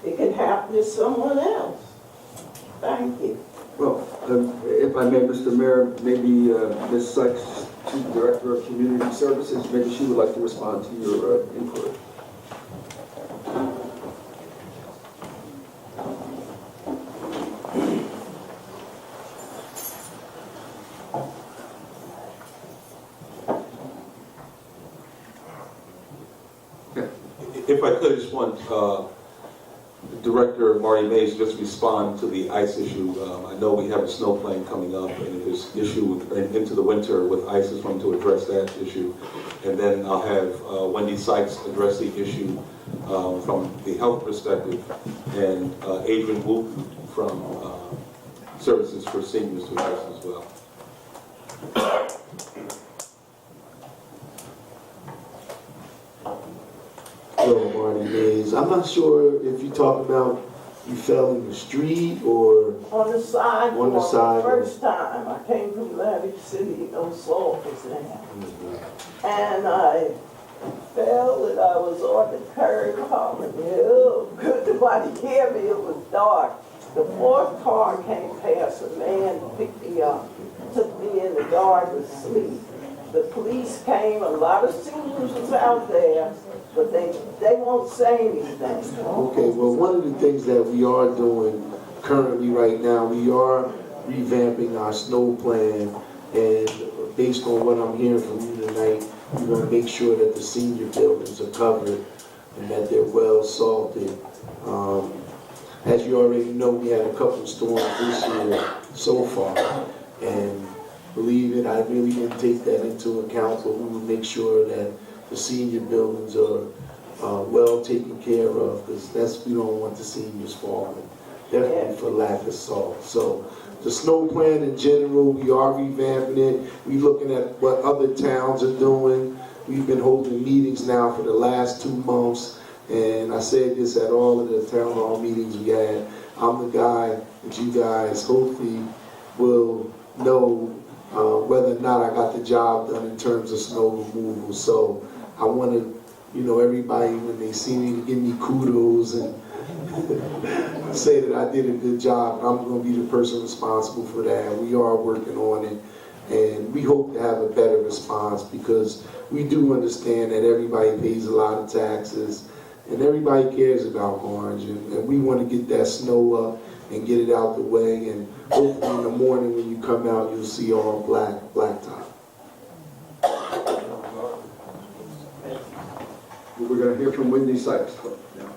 It could happen to someone else. Thank you. Well, if I may, Mr. Mayor, maybe Ms. Sykes, Chief Director of Community Services, maybe she would like to respond to your inquiry. If I could, I just want Director Marty Mays just respond to the ice issue. I know we have a snow plane coming up, and if there's issue into the winter with ice, I just want to address that issue. And then I'll have Wendy Sykes address the issue from the health perspective, and Adrian Wu from Services for Seniors to address as well. Hello, Marty Mays. I'm not sure if you talk about you fell in the street or On the sidewalk. On the sidewalk. First time I came from Atlantic City, no salt was there. And I fell and I was on the curb hollering, "Oh, could nobody hear me?" It was dark. The 4th car came past, a man picked me up, took me in the yard to sleep. The police came, a lot of seniors was out there, but they won't say anything. Okay, well, one of the things that we are doing currently right now, we are revamping our snow plan, and based on what I'm hearing from you tonight, we want to make sure that the senior buildings are covered and that they're well salted. As you already know, we had a couple of storms this year so far, and believe it, I really didn't take that into account, but we will make sure that the senior buildings are well taken care of, because we don't want the seniors falling, definitely for lack of salt. So the snow plan in general, we are revamping it. We're looking at what other towns are doing. We've been holding meetings now for the last 2 months, and I said this at all of the town hall meetings we had. I'm the guy that you guys hopefully will know whether or not I got the job done in terms of snow removal. So I want to, everybody, when they see me, give me kudos and say that I did a good job. I'm going to be the person responsible for that. We are working on it, and we hope to have a better response, because we do understand that everybody pays a lot of taxes and everybody cares about Orange, and we want to get that snow up and get it out the way, and hopefully in the morning when you come out, you'll see all blacktop. We're going to hear from Wendy Sykes now.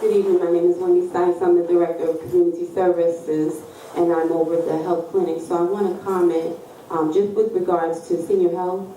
Good evening, my name is Wendy Sykes. I'm the Director of Community Services, and I'm over at the health clinic. So I want to comment just with regards to senior health.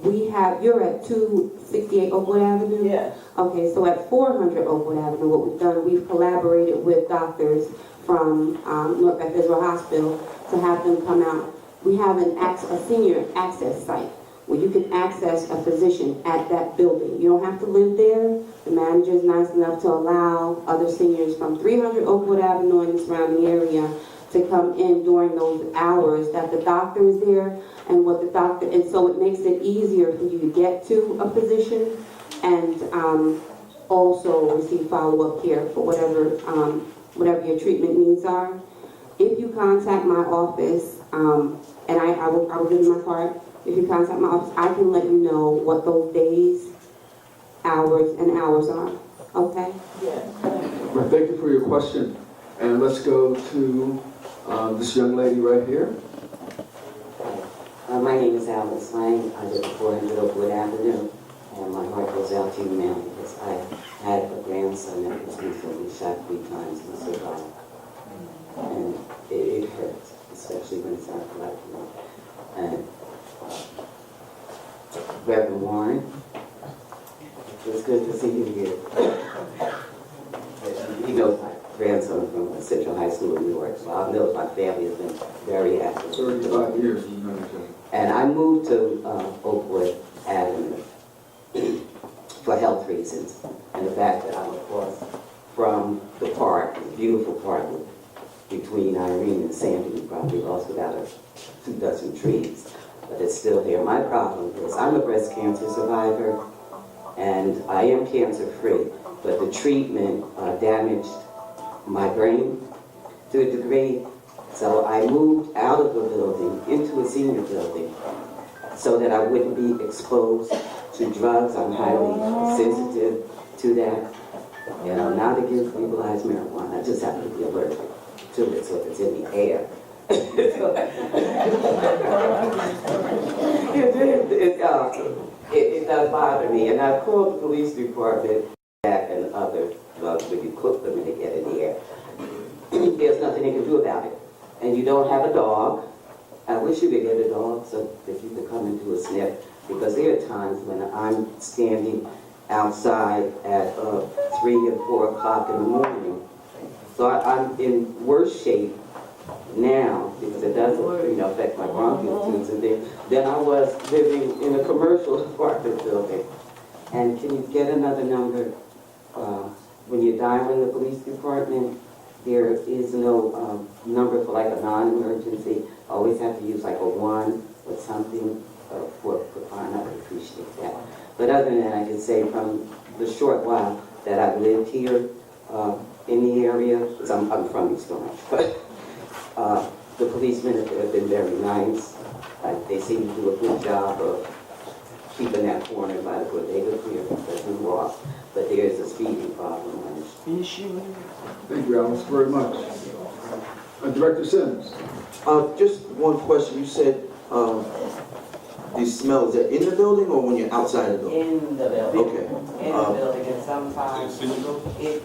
you're at 268 Oakwood Avenue? Yes. Okay, so at 400 Oakwood Avenue, what we've done, we've collaborated with doctors from North Bethesda Hospital to have them come out. We have a senior access site where you can access a physician at that building. You don't have to live there. The manager is nice enough to allow other seniors from 300 Oakwood Avenue and the surrounding area to come in during those hours that the doctor is there, and so it makes it easier for you to get to a physician and also receive follow-up care for whatever your treatment needs are. If you contact my office, and I will give you my card. If you contact my office, I can let you know what those days, hours are. Okay? Yes. Well, thank you for your question. And let's go to this young lady right here. My name is Alice Lang. I live at 400 Oakwood Avenue, and my heart goes out to you, ma'am, because I had a grandson that was recently shot 3 times and survived. And it hurts, especially when it's our black man. And Reverend Warren, it's good to see you here. He knows my grandson from Central High School in New York, so I know my family has been very active. 35 years in United. And I moved to Oakwood Avenue for health reasons, and the fact that I'm across from the park, the beautiful park between Irene and Sandy. We probably lost about 2 dozen trees, but it's still there. My problem is I'm a breast cancer survivor, and I am cancer-free, but the treatment damaged my brain to a degree. So I moved out of the building into a senior building so that I wouldn't be exposed to drugs. I'm highly sensitive to that. You know, not against legalized marijuana. I just happen to be allergic to it, so if it's in the air. It does bother me. And I've called the police department and other drugs when you cook them and they get in the air. There's nothing they can do about it. And you don't have a dog. I wish you could get a dog so that you could come and do a sniff, because there are times when I'm standing outside at 3 and 4 o'clock in the morning. So I'm in worse shape now, because it doesn't affect my bronchial tubes and things, than I was living in a commercial apartment building. And can you get another number? When you're dialing the police department, there is no number for like a non-emergency. Always have to use like a 1 or something for fine. I would appreciate that. But other than that, I can say from the short while that I've lived here in the area, because I'm from East Orange, but the policemen have been very nice. They seem to do a good job of keeping that corner by the bodega clear because we walk. But there is a speeding problem on the street. Thank you, Alice, very much. Director Sims. Just one question. You said the smell, is that in the building or when you're outside the building? In the building. Okay. In the building, and sometimes it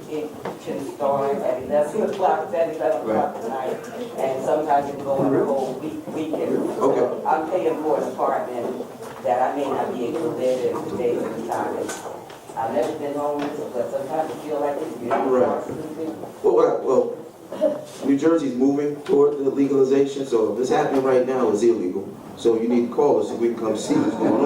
can start at 11 o'clock, 11 o'clock at night, and sometimes it can go on the whole weekend. Okay. So I'm paying for an apartment that I may not be able to live in 2 days at a time. And I've never been homeless, but sometimes I feel like it's Right. Well, New Jersey's moving toward the legalization, so if it's happening right now, it's illegal. So you need to call us so we can come see what's going on.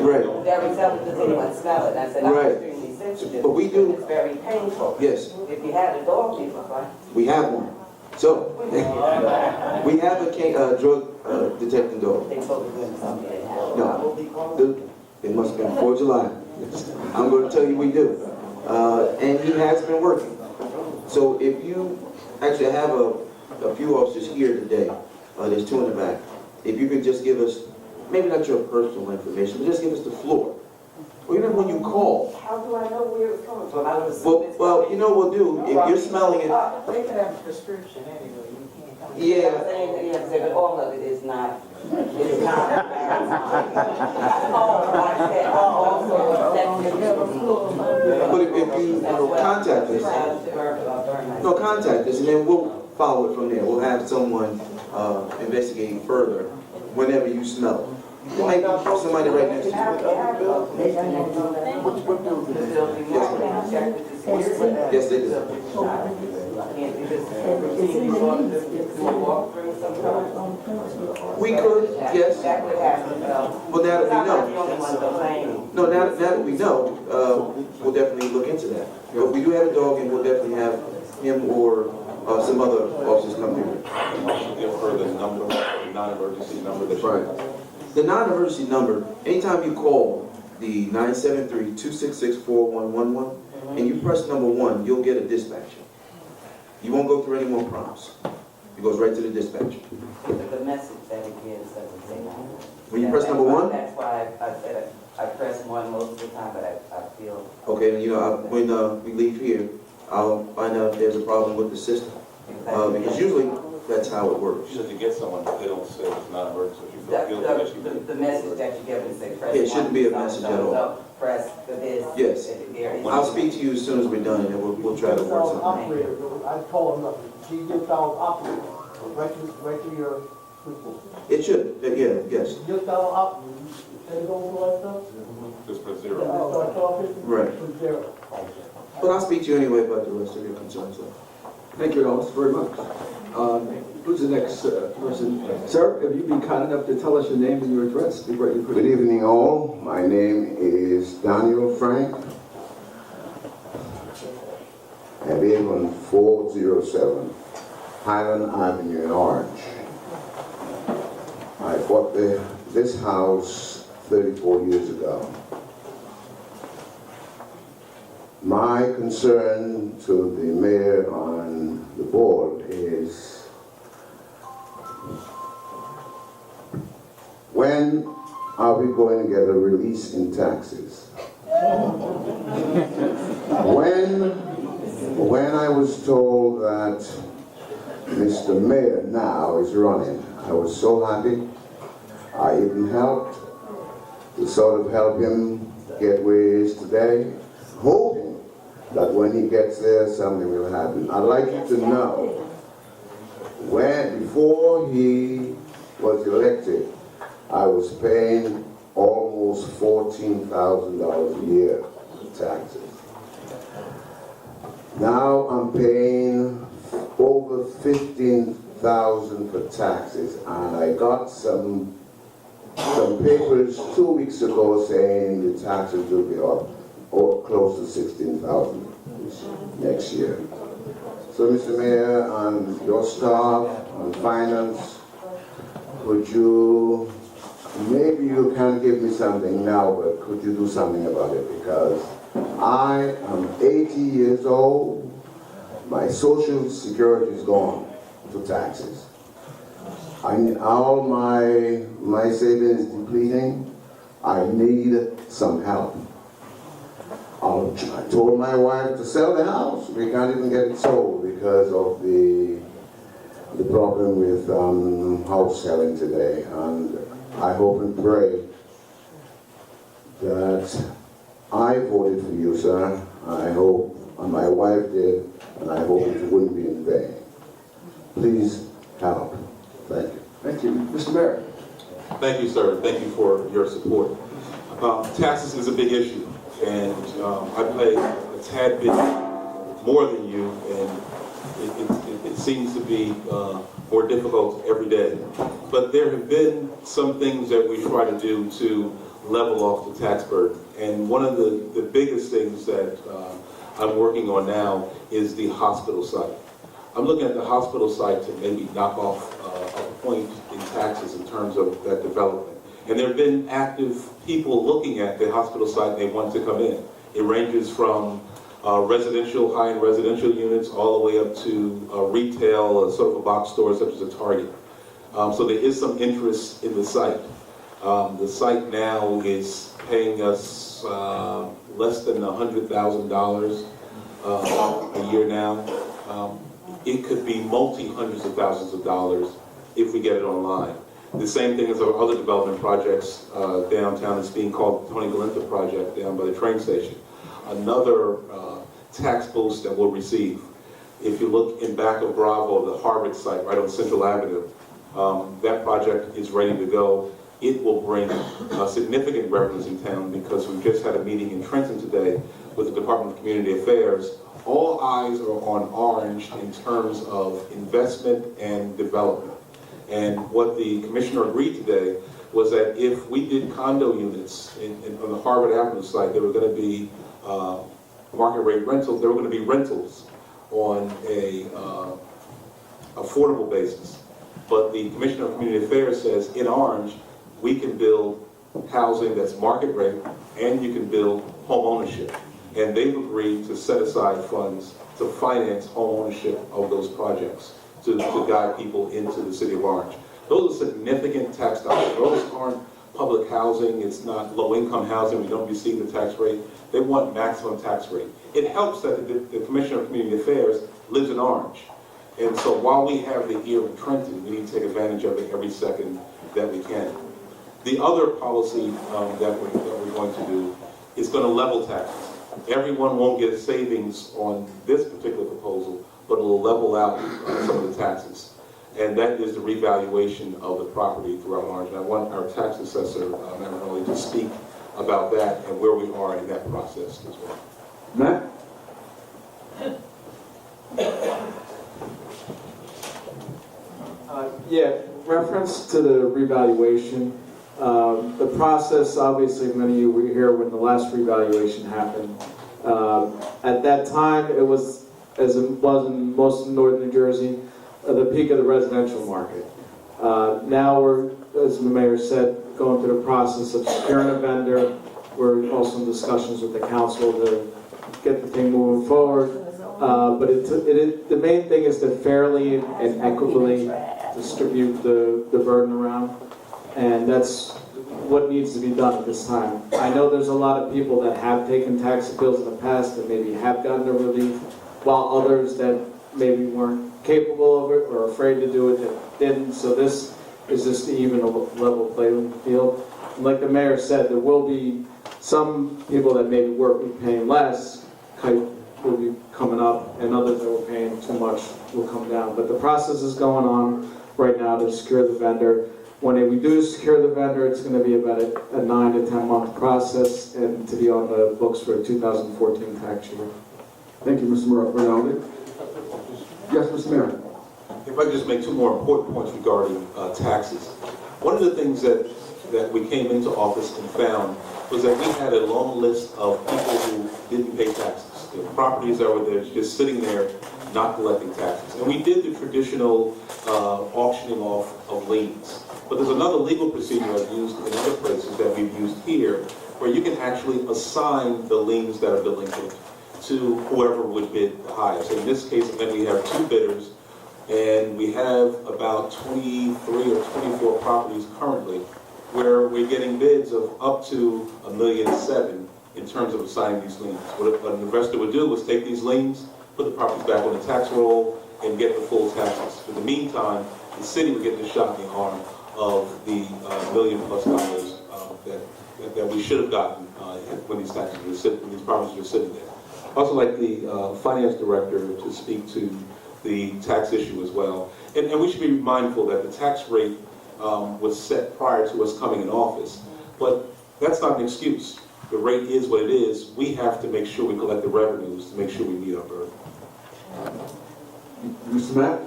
Right. Very seldom does anyone smell it. And I said, I'm Right. extremely sensitive. But we do. It's very painful. Yes. If you had a dog, you'd be fine. We have one. So, we have a drug detecting dog. They told me something. No, it must have been before July. I'm going to tell you we do. And he has been working. So if you actually have a few officers here today, there's 2 in the back. If you could just give us, maybe not your personal information, but just give us the floor. Or even when you call. How do I know where it's coming from? Well, you know what we'll do, if you're smelling it. They could have a prescription anyway. Yeah. I'm saying that, but all of it is not. It's not. But if you contact us, contact us, and then we'll follow it from there. We'll have someone investigate further whenever you smell it. There might be somebody right next to you. Yes, they do. We could, yes. Well, now that we know. No, now that we know, we'll definitely look into that. But we do have a dog, and we'll definitely have him or some other officers come through. Give her the number, the non-emergency number that she... Right. The non-emergency number, anytime you call the 973-266-4111, and you press number 1, you'll get a dispatcher. You won't go through any more prompts. It goes right to the dispatcher. The message that it gives doesn't say that. When you press number 1? That's why I said I press 1 most of the time, but I feel... Okay, and when we leave here, I'll find out if there's a problem with the system. Because usually, that's how it works. She said to get someone, but they don't say it's not emergency. She feels guilty that she... The message that you give me say press 1. Yeah, it shouldn't be a message at all. Press for this. Yes. I'll speak to you as soon as we're done, and then we'll try to work something. Operator, I told him, she just found operator, right to your people. It should, yeah, yes. Just found operator, send it over all that stuff? Just put 0. Start talking? Right. Put 0. But I'll speak to you anyway about the rest of your concerns. Thank you, Ellis, very much. Who's the next person? Sir, if you'd be kind enough to tell us your name and your address, be greatly Good appreciated. evening, all. My name is Daniel Frank. I live on 407 Highland Avenue in Orange. I bought this house 34 years ago. My concern to the mayor on the board is when are we going to get a release in taxes? When I was told that Mr. Mayor now is running, I was so happy. I even helped to sort of help him get where he is today, hoping that when he gets there, something will happen. I'd like you to know, before he was elected, I was paying almost $14,000 a year in taxes. Now I'm paying over $15,000 for taxes, and I got some papers 2 weeks ago saying the taxes will be up or close to $16,000 next year. So, Mr. Mayor, and your staff, on finance, could you, maybe you can't give me something now, but could you do something about it? Because I am 80 years old, my Social Security is gone to taxes. All my savings is depleting. I need some help. I told my wife to sell the house. We can't even get it sold because of the problem with house selling today. And I hope and pray that I voted for you, sir. I hope, and my wife did, and I hope it wouldn't be in vain. Please help. Thank you. Thank you. Mr. Mayor. Thank you, sir. Thank you for your support. Taxes is a big issue, and I pay a tad bit more than you, and it seems to be more difficult every day. But there have been some things that we try to do to level off the tax burden, and one of the biggest things that I'm working on now is the hospital site. I'm looking at the hospital site to maybe knock off a point in taxes in terms of that development. And there have been active people looking at the hospital site, and they want to come in. It ranges from residential, high-end residential units, all the way up to retail, sort of a box store such as a Target. So there is some interest in the site. The site now is paying us less than $100,000 a year now. It could be multi-hundreds of thousands of dollars if we get it online. The same thing as our other development projects downtown. It's being called the Tony Galinta project down by the train station. Another tax boost that we'll receive. If you look in back of Bravo, the Harvard site right on Central Avenue, that project is ready to go. it will bring significant revenues in town, because we just had a meeting in Trenton today with the Department of Community Affairs. All eyes are on Orange in terms of investment and development. And what the commissioner agreed today was that if we did condo units on the Harvard Avenue site, there were going to be market rate rentals, there were going to be rentals on a affordable basis. But the Commissioner of Community Affairs says in Orange, we can build housing that's market rate, and you can build home ownership. And they've agreed to set aside funds to finance home ownership of those projects, to guide people into the city of Orange. Those are significant tax dollars. Those aren't public housing. It's not low-income housing. We don't receive the tax rate. They want maximum tax rate. It helps that the Commissioner of Community Affairs lives in Orange. And so while we have the ear of Trenton, we need to take advantage of it every second that we can. The other policy that we're going to do is going to level taxes. Everyone won't get savings on this particular proposal, but it will level out some of the taxes. And that is the revaluation of the property throughout Orange. And I want our tax assessor, Marinelli, to speak about that and where we are in that process as well. Matt? Yeah, reference to the revaluation. The process, obviously, many of you were here when the last revaluation happened. At that time, it was, as it was in most of northern New Jersey, the peak of the residential market. Now we're, as the mayor said, going through the process of securing a vendor. We're also in discussions with the council to get the thing moving forward. But the main thing is to fairly and equitably distribute the burden around. And that's what needs to be done at this time. I know there's a lot of people that have taken tax appeals in the past that maybe have gotten the relief, while others that maybe weren't capable of it or afraid to do it that didn't. So this is just to even a level playing field. And like the mayor said, there will be some people that maybe were paying less will be coming up, and others that were paying too much will come down. But the process is going on right now to secure the vendor. When we do secure the vendor, it's going to be about a 9 to 10 month process, and to be on the books for a 2014 tax year. Thank you, Mr. Rinaldi. Yes, Mr. Mayor. If I could just make two more important points regarding taxes. One of the things that we came into office and found was that we had a long list of people who didn't pay taxes. The properties that were there just sitting there not collecting taxes. And we did the traditional auctioning off of liens. But there's another legal procedure I've used in other places that we've used here, where you can actually assign the liens that are delinquent to whoever would bid the highest. In this case, then we have two bidders, and we have about 23 or 24 properties currently where we're getting bids of up to $1.7 million in terms of assigning these liens. What an investor would do was take these liens, put the properties back on the tax roll, and get the full taxes. In the meantime, the city would get the shot in the arm of the $1 million+ that we should have gotten when these taxes were sitting, when these properties were sitting there. I'd also like the finance director to speak to the tax issue as well. And we should be mindful that the tax rate was set prior to us coming in office, but that's not an excuse. The rate is what it is. We have to make sure we collect the revenues to make sure we meet our burden. Mr. Matt?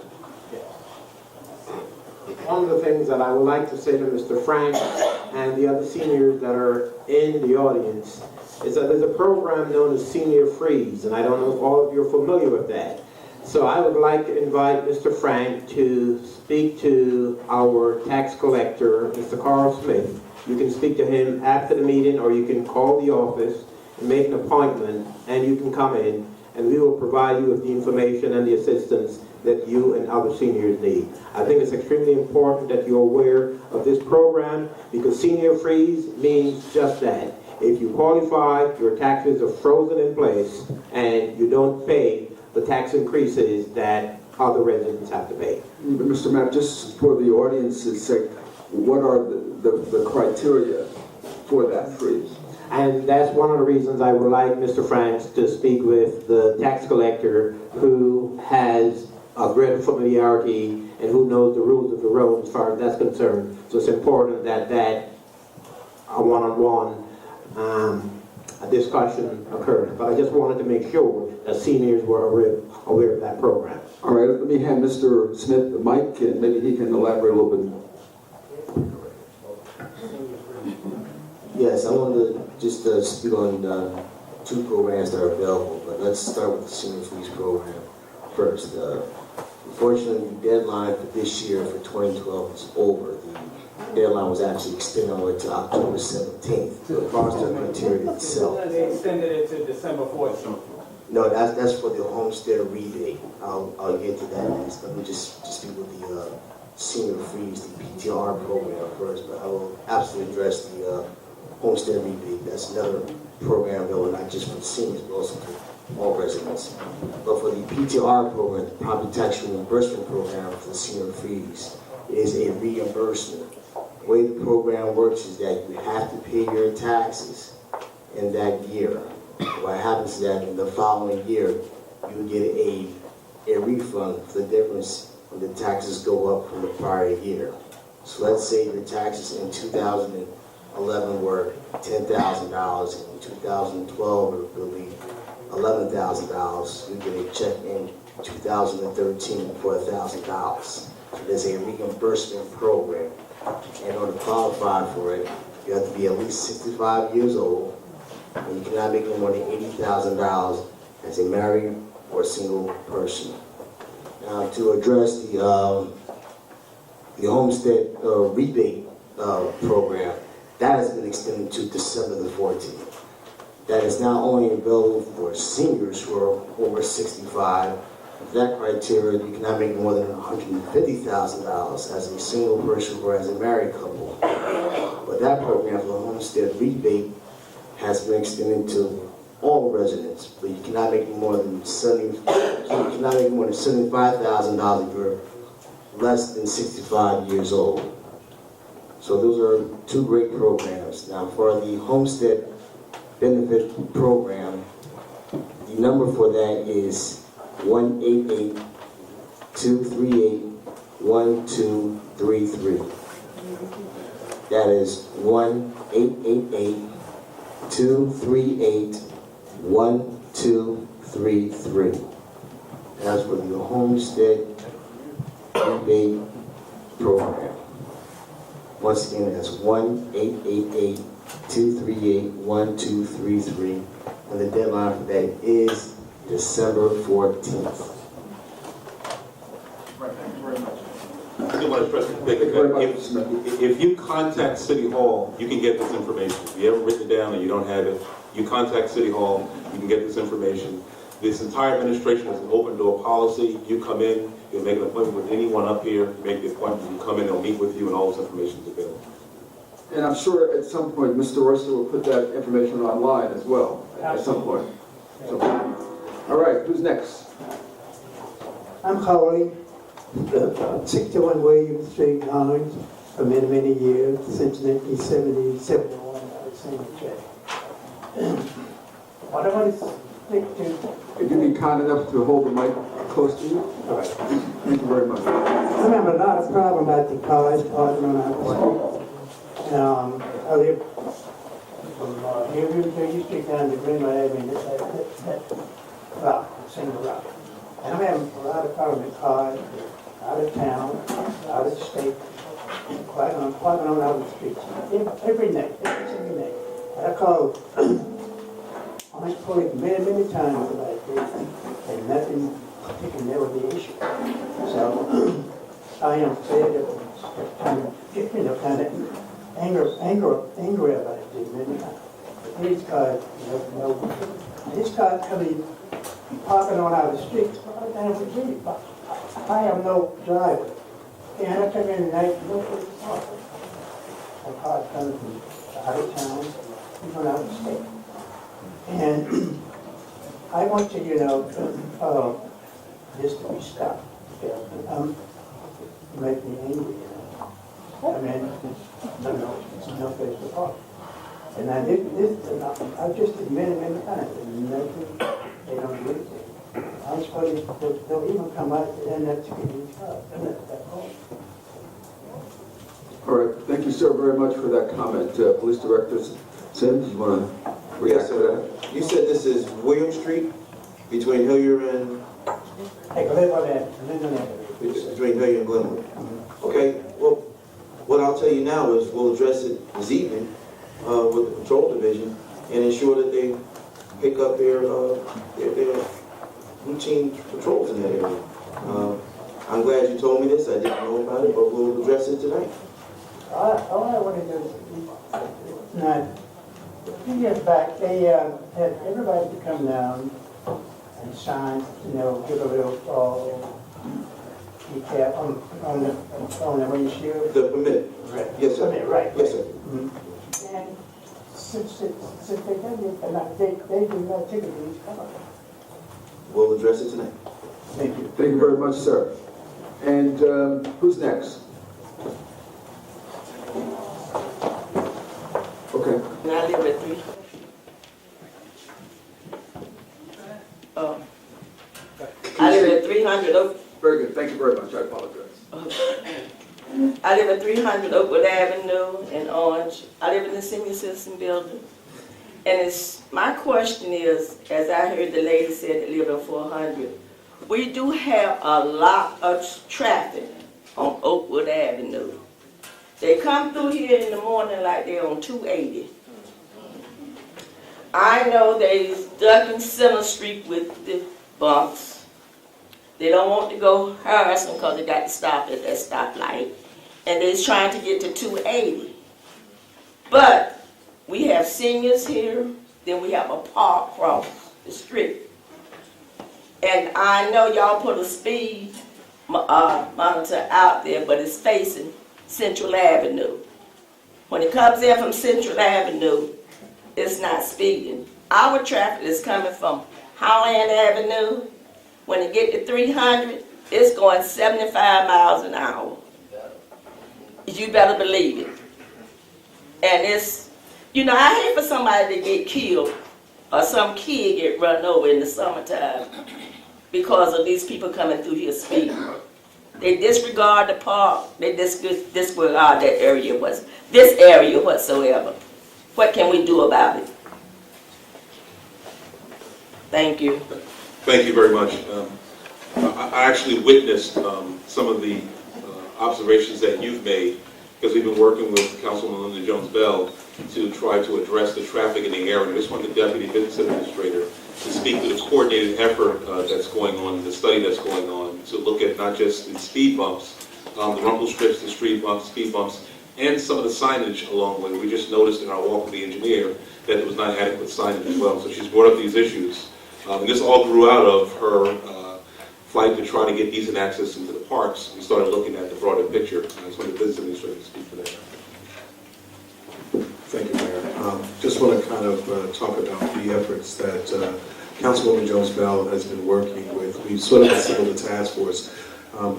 One of the things that I would like to say to Mr. Frank and the other seniors that are in the audience is that there's a program known as Senior Freeze, and I don't know if all of you are familiar with that. So I would like to invite Mr. Frank to speak to our tax collector, Mr. Carl Smith. You can speak to him after the meeting, or you can call the office and make an appointment, and you can come in, and we will provide you with the information and the assistance that you and other seniors need. I think it's extremely important that you're aware of this program, because Senior Freeze means just that. If you qualify, your taxes are frozen in place, and you don't pay the tax increases that other residents have to pay. Mr. Matt, just for the audience's sake, what are the criteria for that freeze? And that's one of the reasons I would like Mr. Franks to speak with the tax collector who has greater familiarity and who knows the rules of the road as far as that's concerned. So it's important that a one-on-one discussion occurred. But I just wanted to make sure that seniors were aware of that program. All right, let me hand Mr. Smith the mic, and maybe he can elaborate a little bit more. Yes, I wanted to just speak on two programs that are available, but let's start with the Senior Freeze program first. Unfortunately, the deadline for this year, for 2012, is over. The deadline was actually extended all the way to October 17th. The roster criteria itself. They extended it to December 14th. No, that's for the homestead rebate. I'll get to that next. Let me just speak with the Senior Freeze, the PTR program first, but I will absolutely address the homestead rebate. That's another program available not just for the seniors, but also for all residents. But for the PTR program, the property tax reimbursement program for the Senior Freeze, is a reimbursement. The way the program works is that you have to pay your taxes in that year. What happens is that in the following year, you get a refund for the difference when the taxes go up from the prior year. So let's say your taxes in 2011 were $10,000, and in 2012 it will be $11,000. You get a check in 2013 for $1,000. So there's a reimbursement program. In order to qualify for it, you have to be at least 65 years old, and you cannot make no more than $80,000 as a married or single person. Now, to address the homestead rebate program, that has been extended to December the 14th. That is not only available for seniors who are over 65. With that criteria, you cannot make more than $150,000 as a single person or as a married couple. But that program for the homestead rebate has been extended to all residents, but you cannot make more than $75,000 if you're less than 65 years old. So those are two great programs. Now for the homestead benefit program, the number for that is 1-888-238-1233. That is 1-888-238-1233. That's for the homestead rebate program. Once again, that's 1-888-238-1233. And the deadline for that is December 14th. I do want to stress if you contact City Hall, you can get this information. If you haven't written it down and you don't have it, you contact City Hall, you can get this information. This entire administration has an open door policy. You come in, you'll make an appointment with anyone up here, you make the appointment, you come in, they'll meet with you, and all this information is available. And I'm sure at some point, Mr. Royster will put that information online as well, at some point. So, all right, who's next? I'm Howley, 61 William Street, Lawrence, for many, many years, since 1970, 71, I was senior check. What I want to speak to... Could you be kind enough to hold the mic close to you? All right. Thank you very much. I remember a lot of problems about the cars parking on our street. I live from here to Jersey Street down to Greenwood Avenue, that rock, single rock. And I'm having a lot of problems with cars out of town, out of state, quite on out of the streets. Every night, every single night. And I called I police many times about this, and nothing can never be issued. So I am fed up, kind of angry about it many times. These cars, these cars coming, parking on our streets, down Virginia. I have no driver. And I come in at night, no place to park. A car coming from out of town, even out of state. And I want to, this to be stopped. Make me angry, I mean, it's no place to park. And I did this, I've just admitted many times, and nothing, they don't do anything. I was police, they'll even come out and that's that home. All right, thank you, sir, very much for that comment. Police Director Sims, you want to react to that? You said this is William Street between Hilliard and, Hey, go ahead, go ahead. between Hilliard and Glenwood. Okay, well, what I'll tell you now is we'll address it this evening with the patrol division and ensure that they pick up their routine patrols in that area. I'm glad you told me this. I didn't know about it, but we'll address it tonight. All I want to do is, now, a few years back, they had everybody to come down and sign, give a little detail on the windshield. The permit? Right. Yes, sir. Permit, right. Yes, sir. Mm-hmm. And since they done it, they do not ticket these cars. We'll address it tonight. Thank you. Thank you very much, sir. And who's next? Okay. And I live at 3. I live at 300 Oak. Very good, thank you very much, I apologize. I live at 300 Oakwood Avenue in Orange. I live in the senior citizen building. And my question is, as I heard the lady said that live in 400, we do have a lot of traffic on Oakwood Avenue. They come through here in the morning like they're on 280. I know they stuck in Center Street with the bumps. They don't want to go Harrison because they got to stop at that stoplight. And they're trying to get to 280. But we have seniors here, then we have a park across the street. And I know y'all put a speed monitor out there, but it's facing Central Avenue. When it comes in from Central Avenue, it's not speeding. Our traffic is coming from Holland Avenue. When it get to 300, it's going 75 miles an hour. You better believe it. And it's, I hate for somebody to get killed or some kid get run over in the summertime because of these people coming through here speeding. They disregard the park, they disregard that area, this area whatsoever. What can we do about it? Thank you. Thank you very much. I actually witnessed some of the observations that you've made because we've been working with Councilwoman Linda Jones-Bell to try to address the traffic in the area. I just want the Deputy Business Administrator to speak to the coordinated effort that's going on, the study that's going on, to look at not just the speed bumps, the rumble strips, the street bumps, speed bumps, and some of the signage along the way. We just noticed in our walk with the engineer that there was not adequate signage as well. So she's brought up these issues. And this all grew out of her fight to try to get decent access into the parks. We started looking at the broader picture. I just want the business administrator to speak to that. Thank you, Mayor. Just want to kind of talk about the efforts that Councilwoman Jones-Bell has been working with. We've sort of assembled a task force.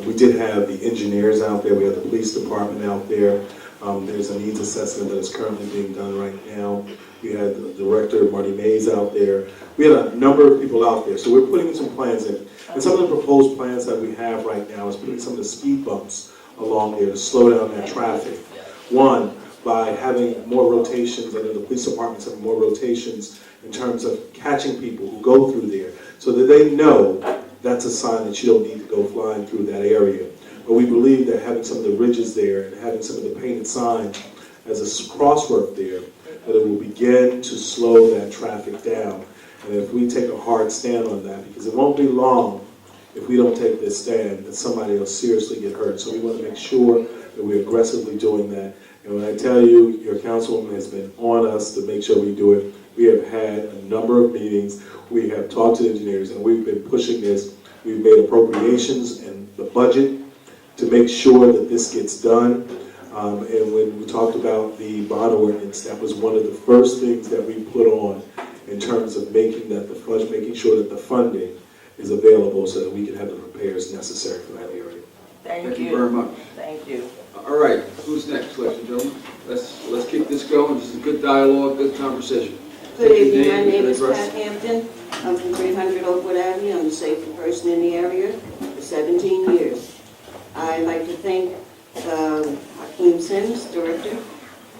We did have the engineers out there. We have the police department out there. There's a needs assessment that is currently being done right now. We had the director, Marty Mays, out there. We had a number of people out there. So we're putting some plans in. And some of the proposed plans that we have right now is putting some of the speed bumps along there to slow down that traffic. One, by having more rotations, and the police departments have more rotations in terms of catching people who go through there so that they know that's a sign that you don't need to go flying through that area. But we believe that having some of the ridges there and having some of the painted signs as a crosswork there, that it will begin to slow that traffic down. And if we take a hard stand on that, because it won't be long if we don't take this stand, that somebody will seriously get hurt. So we want to make sure that we're aggressively doing that. And when I tell you, your councilwoman has been on us to make sure we do it. We have had a number of meetings. We have talked to engineers, and we've been pushing this. We've made appropriations in the budget to make sure that this gets done. And when we talked about the bond ordinance, that was one of the first things that we put on in terms of making sure that the funding is available so that we can have the repairs necessary for that area. Thank you very much. Thank you. All right, who's next, ladies and gentlemen? Let's keep this going. This is a good dialogue, good conversation. Good evening, my name is Pat Hampton. I'm from 300 Oakwood Avenue. young safety person in the area for 17 years. I'd like to thank Hakeem Sims, Director.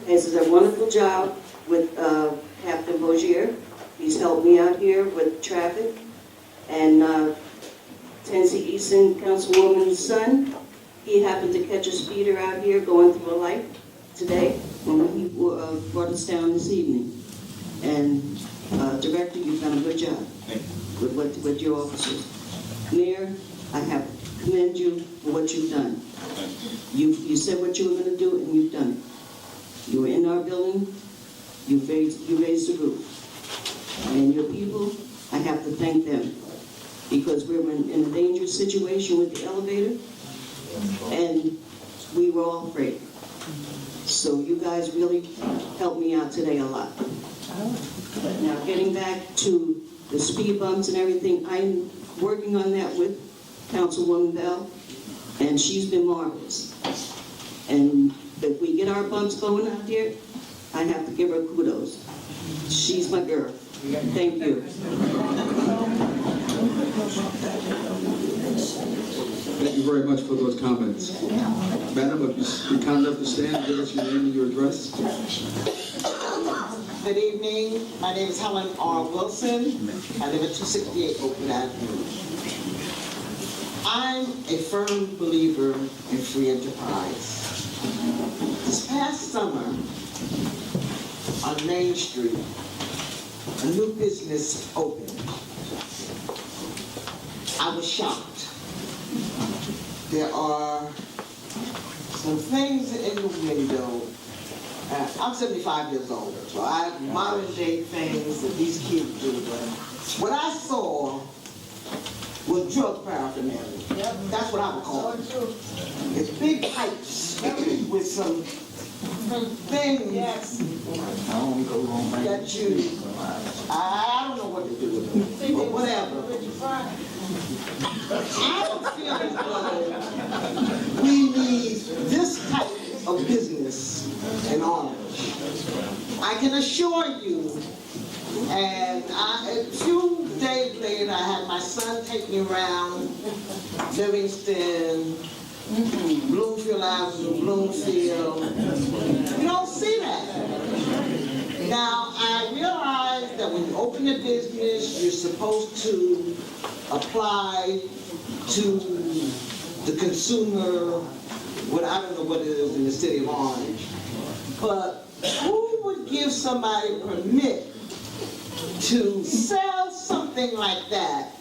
He does a wonderful job with Captain Bogier. He's helped me out here with traffic. And Tennessee Easton Councilwoman's son, he happened to catch a speeder out here going through a light today when he brought us down this evening. And Director, you've done a good job with your officers. Mayor, I have to commend you for what you've done. You said what you were going to do, and you've done it. You were in our building, you raised the roof. And your people, I have to thank them, because we were in a dangerous situation with the elevator, and we were all afraid. So you guys really helped me out today a lot. Now, getting back to the speed bumps and everything, I'm working on that with Councilwoman Bell, and she's been marvelous. And if we get our bumps going out there, I have to give her kudos. She's my girl. Thank you. Thank you very much for those comments. Madam, if you be kind enough to stand and give us your name and your address. Good evening. My name is Helen R. Wilson. I live at 268 Oakwood Avenue. I'm a firm believer in free enterprise. This past summer, on Main Street, a new business opened. I was shocked. There are some things in the window. I'm 75 years old, so I have modern day things that these kids do, but what I saw was drug paraphernalia. That's what I would call it. It's big pipes with some things that you, I don't know what to do with them, but whatever. I don't feel as though we need this type of business in Orange. I can assure you, and a few days later, I had my son take me around Livingston, Bloomfield Avenue, Bloomfield. You don't see that. Now, I realize that when you open a business, you're supposed to apply to the consumer, what I don't know what it is in the city of Orange. But who would give somebody permit to sell something like that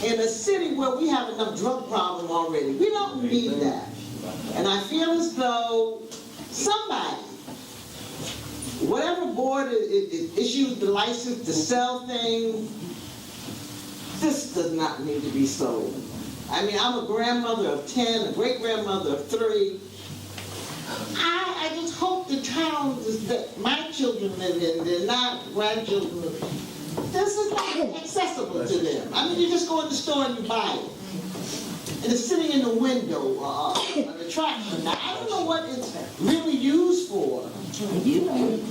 in a city where we have enough drug problem already? We don't need that. And I feel as though somebody, whatever board issues the license to sell things, this does not need to be sold. I mean, I'm a grandmother of 10, a great-grandmother of 3. I just hope the towns that my children live in, they're not grandchildren, this is not accessible to them. I mean, you just go in the store and you buy it. And it's sitting in the window, an attraction. Now, I don't know what it's really used for,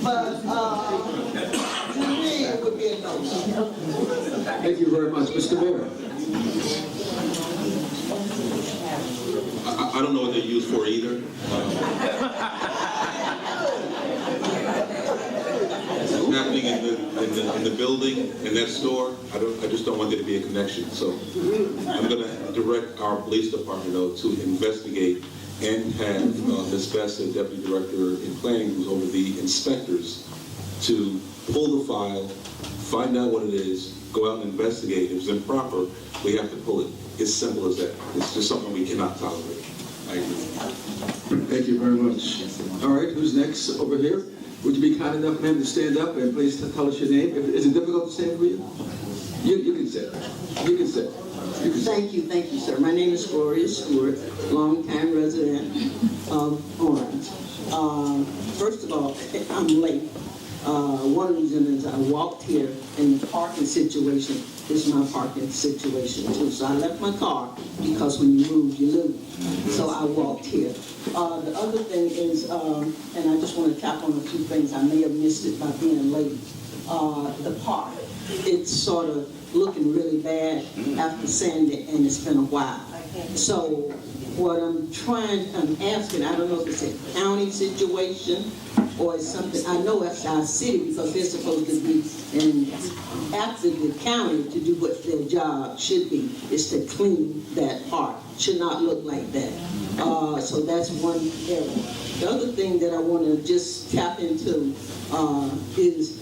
but to me, it would be a no. Thank you very much. Mr. Mayor. I don't know what they're used for either. What's happening in the building, in that store, I just don't want there to be a connection. So I'm going to direct our police department, though, to investigate and have Ms. Best, the Deputy Director in Planning, who's over the inspectors, to pull the file, find out what it is, go out and investigate. If it's improper, we have to pull it. It's simple as that. It's just something we cannot tolerate. I agree. Thank you very much. All right, who's next over here? Would you be kind enough, ma'am, to stand up and please tell us your name? Is it difficult to stand for you? You can sit. You can sit. Thank you, sir. My name is Gloria Stewart, longtime resident of Orange. First of all, I'm late. One reason is I walked here, and the parking situation is my parking situation too. So I left my car because when you move, you lose. So I walked here. The other thing is, and I just want to tap on a few things. I may have missed it by being late. The park, it's sort of looking really bad after Sandy, and it's been a while. So what I'm asking, I don't know if it's a county situation or it's something, I know it's our city because they're supposed to be after the county to do what their job should be, is to clean that park. Should not look like that. So that's one area. The other thing that I want to just tap into is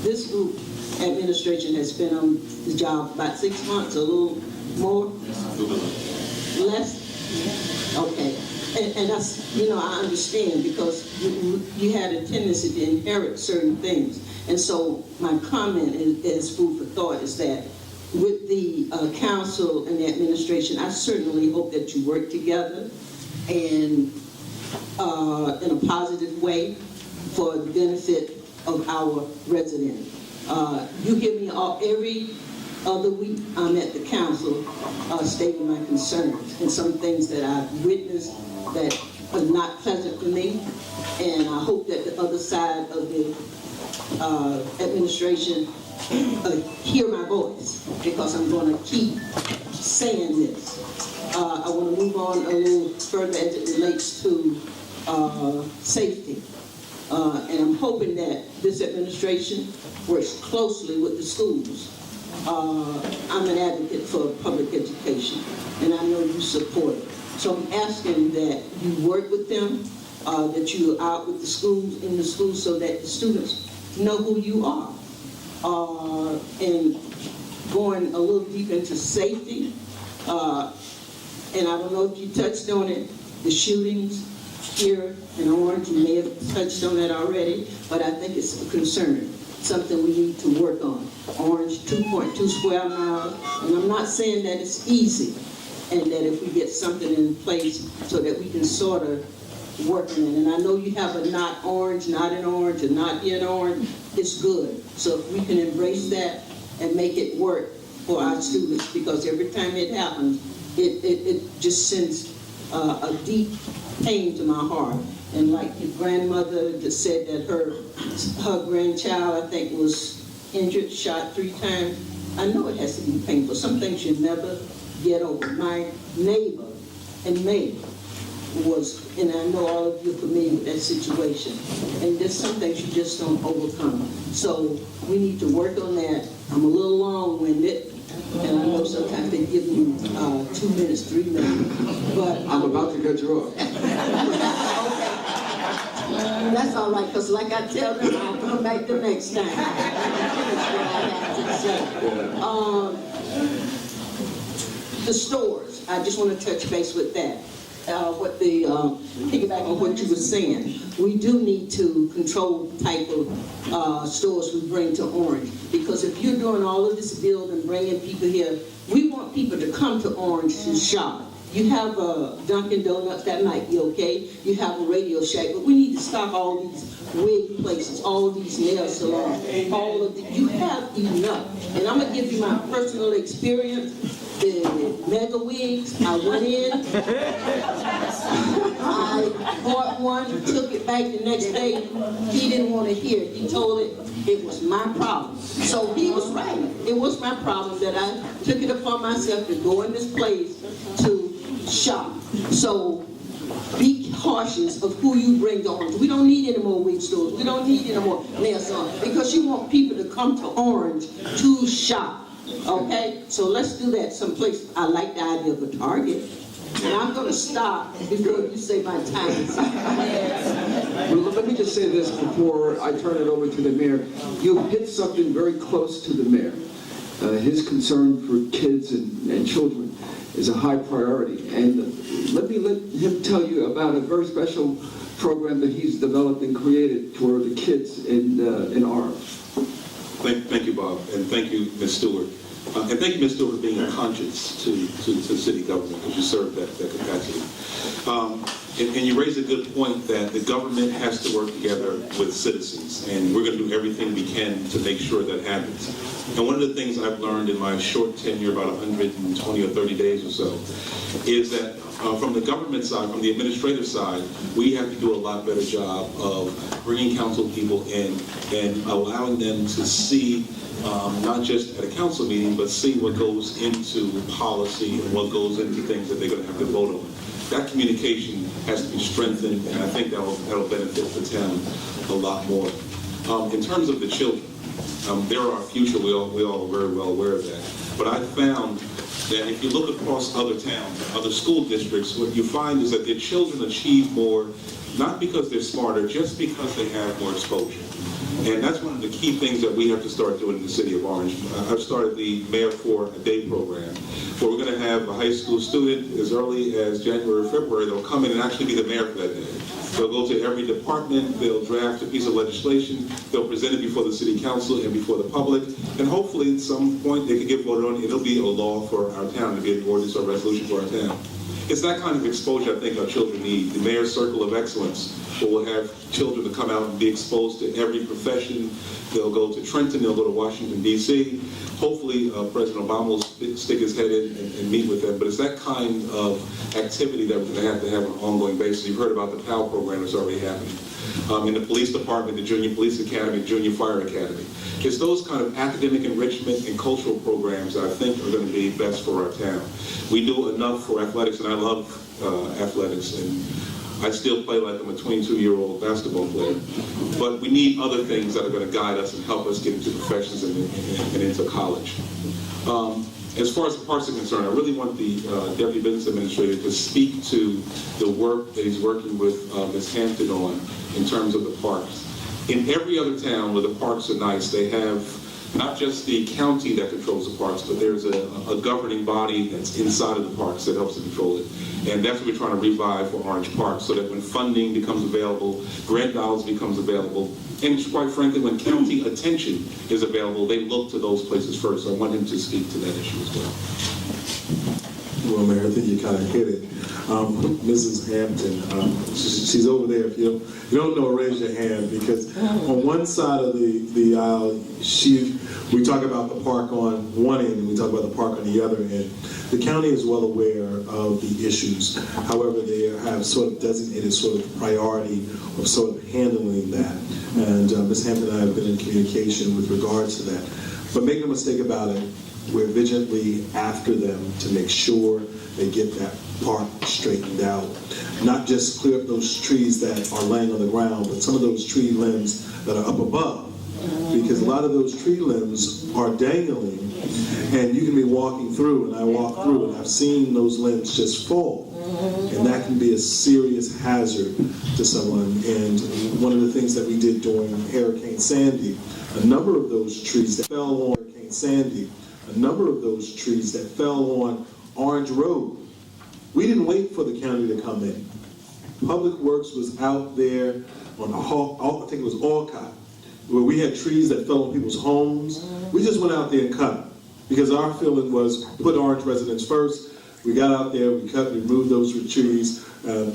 this group administration has been on the job about 6 months, a little more? Less? Okay. And that's, I understand because you had a tendency to inherit certain things. And so my comment is food for thought is that with the council and the administration, I certainly hope that you work together and in a positive way for the benefit of our residents. You hear me every other week. I'm at the council stating my concerns and some things that I've witnessed that are not pleasant for me, and I hope that the other side of the administration hear my voice, because I'm going to keep saying this. I want to move on a little further as it relates to safety. And I'm hoping that this administration works closely with the schools. I'm an advocate for public education, and I know you support it. So I'm asking that you work with them, that you are out with the schools, in the schools, so that the students know who you are. And going a little deep into safety, and I don't know if you touched on it, the shootings here in Orange, you may have touched on that already, but I think it's a concern, something we need to work on. Orange, 2.2 square miles, and I'm not saying that it's easy, and that if we get something in place so that we can sort of work on it. And I know you have a not orange, not in orange, and not in orange, it's good. So if we can embrace that and make it work for our students, because every time it happens, it just sends a deep pain to my heart. And like your grandmother just said that her grandchild, I think, was injured, shot 3 times. I know it has to be painful. Some things you never get over. My neighbor in May was, and I know all of you are familiar with that situation, and there's some things you just don't overcome. So we need to work on that. I'm a little long-winded, and I know sometimes they give you 2 minutes, 3 minutes, but I'm about to cut you off. That's all right, because like I tell them, I'll come back the next time. The stores, I just want to touch base with that. Piggyback on what you were saying, we do need to control the type of stores we bring to Orange, because if you're doing all of this building, bringing people here, we want people to come to Orange to shop. You have a Dunkin' Donuts, that might be okay. You have a Radio Shack, but we need to stop all these wig places, all of these nail salons, all of the, you have enough. And I'm gonna give you my personal experience. The Mega Wigs, I went in, I bought one, took it back the next day. He didn't want to hear it. He told it was my problem. So he was right. It was my problem that I took it upon myself to go in this place to shop. So be cautious of who you bring to Orange. We don't need any more wig stores. We don't need any more nail salons, because you want people to come to Orange to shop. Okay, so let's do that someplace. I like the idea of a Target. And I'm going to stop before you say my time is up. Well, let me just say this before I turn it over to the mayor. You hit something very close to the mayor. His concern for kids and children is a high priority. And let him tell you about a very special program that he's developed and created for the kids in Orange. Thank you, Bob, and thank you, Ms. Stewart. And thank you, Ms. Stewart, for being a conscience to the city government, because you serve that capacity. And you raise a good point that the government has to work together with citizens, and we're going to do everything we can to make sure that happens. And one of the things I've learned in my short tenure, about 120 or 30 days or so, is that from the government side, from the administrative side, we have to do a lot better job of bringing council people in and allowing them to see, not just at a council meeting, but see what goes into policy and what goes into things that they're going to have to vote on. That communication has to be strengthened, and I think that'll benefit the town a lot more. In terms of the children, they're our future. We all are very well aware of that. But I found that if you look across other towns, other school districts, what you find is that their children achieve more, not because they're smarter, just because they have more exposure. And that's one of the key things that we have to start doing in the city of Orange. I've started the Mayor for a Day program, where we're going to have a high school student as early as January or February. They'll come in and actually be the mayor for that day. They'll go to every department, they'll draft a piece of legislation, they'll present it before the city council and before the public, and hopefully at some point they can get voted on. It'll be a law for our town, to be an ordinance or resolution for our town. It's that kind of exposure I think our children need. The Mayor's Circle of Excellence, where we'll have children to come out and be exposed to every profession. They'll go to Trenton, they'll go to Washington, D.C. Hopefully, President Obama will stick his head in and meet with them. But it's that kind of activity that we're going to have on an ongoing basis. You've heard about the PAL program that's already happening. In the police department, the Junior Police Academy, Junior Fire Academy. It's those kind of academic enrichment and cultural programs that I think are going to be best for our town. We do enough for athletics, and I love athletics, and I still play like I'm a 22-year-old basketball player. But we need other things that are going to guide us and help us get into professions and into college. As far as the parks are concerned, I really want the Deputy Business Administrator to speak to the work that he's working with Ms. Hampton on in terms of the parks. In every other town where the parks are nice, they have not just the county that controls the parks, but there's a governing body that's inside of the parks that helps to control it. And that's what we're trying to revive for Orange Park, so that when funding becomes available, grant dollars becomes available, and quite frankly, when county attention is available, they look to those places first. So I want him to speak to that issue as well. Well, Mayor, I think you kind of hit it. Mrs. Hampton, she's over there. If you don't know, raise your hand, because on one side of the aisle, we talk about the park on one end and we talk about the park on the other end. The county is well aware of the issues. However, they have sort of designated sort of priority of sort of handling that. And Ms. Hampton and I have been in communication with regards to that. But make no mistake about it, we're vigilantly after them to make sure they get that park straightened out. Not just clear up those trees that are laying on the ground, but some of those tree limbs that are up above. Because a lot of those tree limbs are dangling, and you can be walking through, and I walk through, and I've seen those limbs just fall. And that can be a serious hazard to someone. And one of the things that we did during Hurricane Sandy, a number of those trees that fell on Hurricane Sandy, a number of those trees that fell on Orange Road, we didn't wait for the county to come in. Public Works was out there on I think it was Alcott, where we had trees that fell on people's homes. We just went out there and cut them, because our feeling was put Orange residents first. We got out there, we cut, we removed those trees.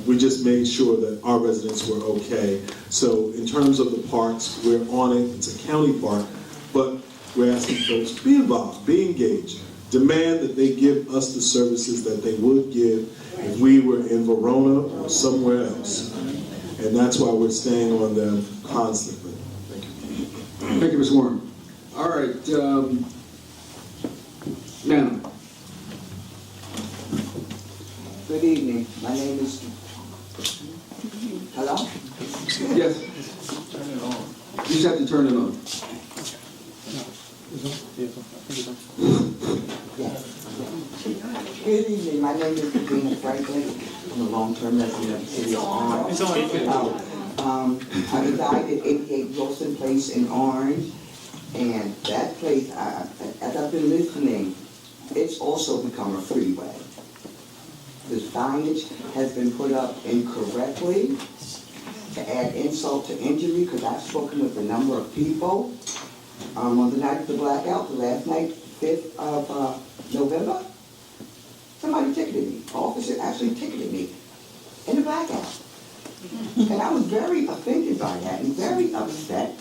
We just made sure that our residents were okay. So in terms of the parks, we're on it. It's a county park, but we're asking folks to be involved, be engaged, demand that they give us the services that they would give if we were in Verona or somewhere else. And that's why we're staying on them constantly. Thank you. Thank you, Ms. Warren. All right, now. Good evening. My name is... Hello? Yes. Turn it on. You just have to turn it on. Good evening. My name is Regina Franklin. I'm a long-term resident of the city of Orange. I reside at 88 Wilson Place in Orange. And that place, as I've been listening, it's also become a freeway. The signage has been put up incorrectly to add insult to injury, because I've spoken with a number of people. On the night of the blackout, the last night, 5th of November, somebody ticketed me. An officer actually ticketed me in the blackout. And I was very offended by that and very upset.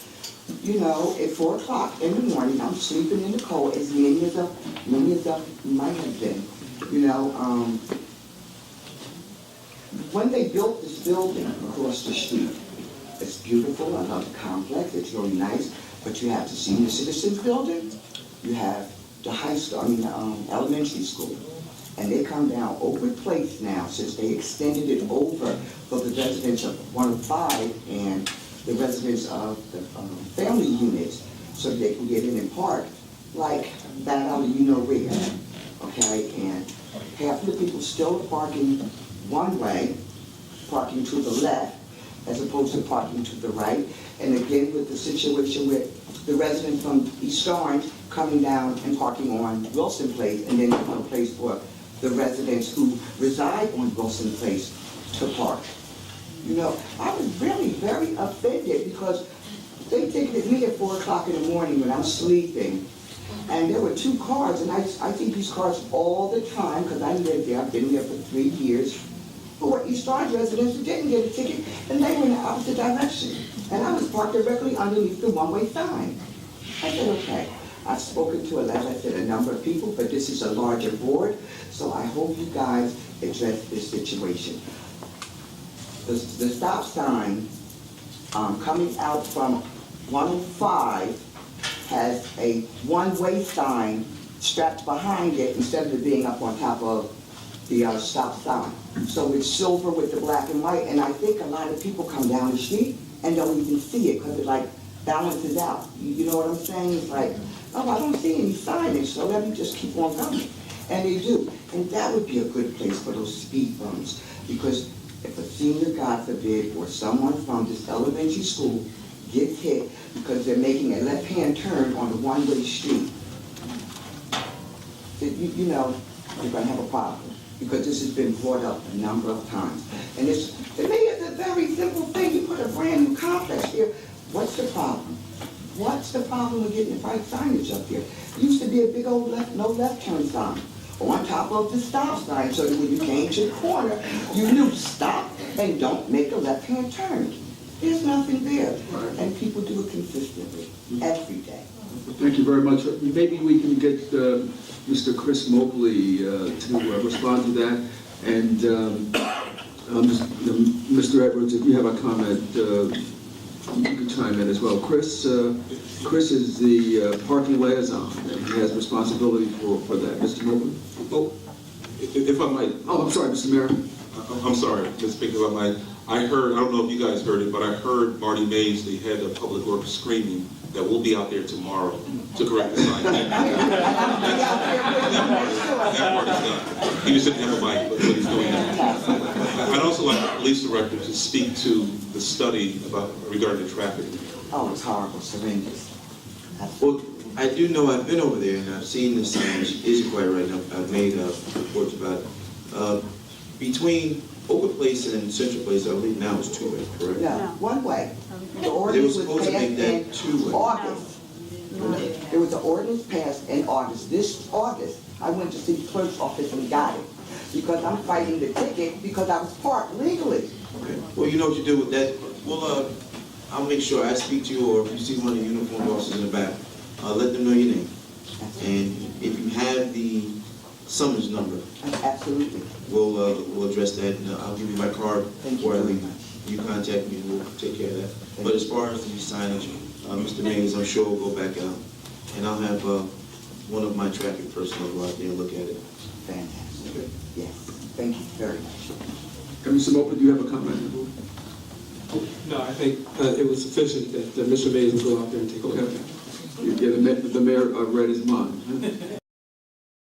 You know, at 4 o'clock in the morning, I'm sleeping in the cold, as many as might have been. You know, when they built this building across the street, it's beautiful, I love the complex, it's really nice, but you have the senior citizens building, you have the high school, elementary school, and they come down over the place now, since they extended it over for the residents of 105 and the residents of the family units, so they can get in and park, like that out of you know where, okay? And half of the people still are parking one way, parking to the left, as opposed to parking to the right. And again, with the situation with the residents from East Orange coming down and parking on Wilson Place, and then there's no place for the residents who reside on Wilson Place to park. You know, I was really very offended because they ticketed me at 4 o'clock in the morning when I'm sleeping. And there were 2 cars, and I see these cars all the time because I live there. I've been there for 3 years. Who were East Orange residents who didn't get a ticket, and they were in the opposite direction. And I was parked directly underneath the one-way sign. I said, okay. I've spoken to, as I said, a number of people, but this is a larger board, so I hope you guys address this situation. The stop sign coming out from 105 has a one-way sign strapped behind it instead of it being up on top of the stop sign. So it's silver with the black and white, and I think a lot of people come down the street and don't even see it because it like balances out. You know what I'm saying? It's like, oh, I don't see any signage, so let me just keep on coming. And they do. And that would be a good place for those speed bumps, because if a senior, God forbid, or someone from this elementary school gets hit because they're making a left-hand turn on the one-way street, you know, you're going to have a problem, because this has been brought up a number of times. And it's, to me, it's a very simple thing. You put a brand new complex here. What's the problem? What's the problem with getting the right signage up there? It used to be a big old no left turn sign on top of the stop sign, so that when you came to the corner, you knew stop and don't make a left-hand turn. There's nothing there. And people do it consistently, every day. Thank you very much. Maybe we can get Mr. Chris Mobley to respond to that. And Mr. Edwards, if you have a comment, you can chime in as well. Chris is the parking liaison, and he has responsibility for that. Mr. Mobley? Oh, if I might. Oh, I'm sorry, Mr. Mayor. I'm sorry, Mr. Speaker, if I might. I heard, I don't know if you guys heard it, but I heard Marty Mays, the head of Public Works, screaming that we'll be out there tomorrow to correct the sign. That part is done. He just didn't have a mic, but he's doing that. I'd also like the police director to speak to the study regarding the traffic. Oh, it's horrible, it's horrendous. Well, I do know, I've been over there and I've seen the sign. She isn't quite right. I've made reports about it. Between Oakwood Place and Central Place, I believe now it's 2-way, correct? No, one way. The They were ordinance was supposed to make passed that in 2-way. August. There was an ordinance passed in August. This August, I went to city clerk's office and got it, because I'm fighting the ticket because I was parked legally. Okay. Well, you know what you do with that. Well, I'll make sure I speak to you, or if you see one of the uniformed officers in the back, let them know your name. And if you have the summons number, absolutely, we'll address that. And I'll give you my card before I leave. You contact me, and we'll take care of that. But as far as the signage, Mr. Mays, I'm sure will go back out, and I'll have one of my traffic personnel go out there and look at it. Fantastic. Okay. Yes. Thank you very much. Mr. Mobley, do you have a comment? No, I think it was sufficient that Mr. Mays will go out there and take a look at it. Yeah, the mayor read his mind.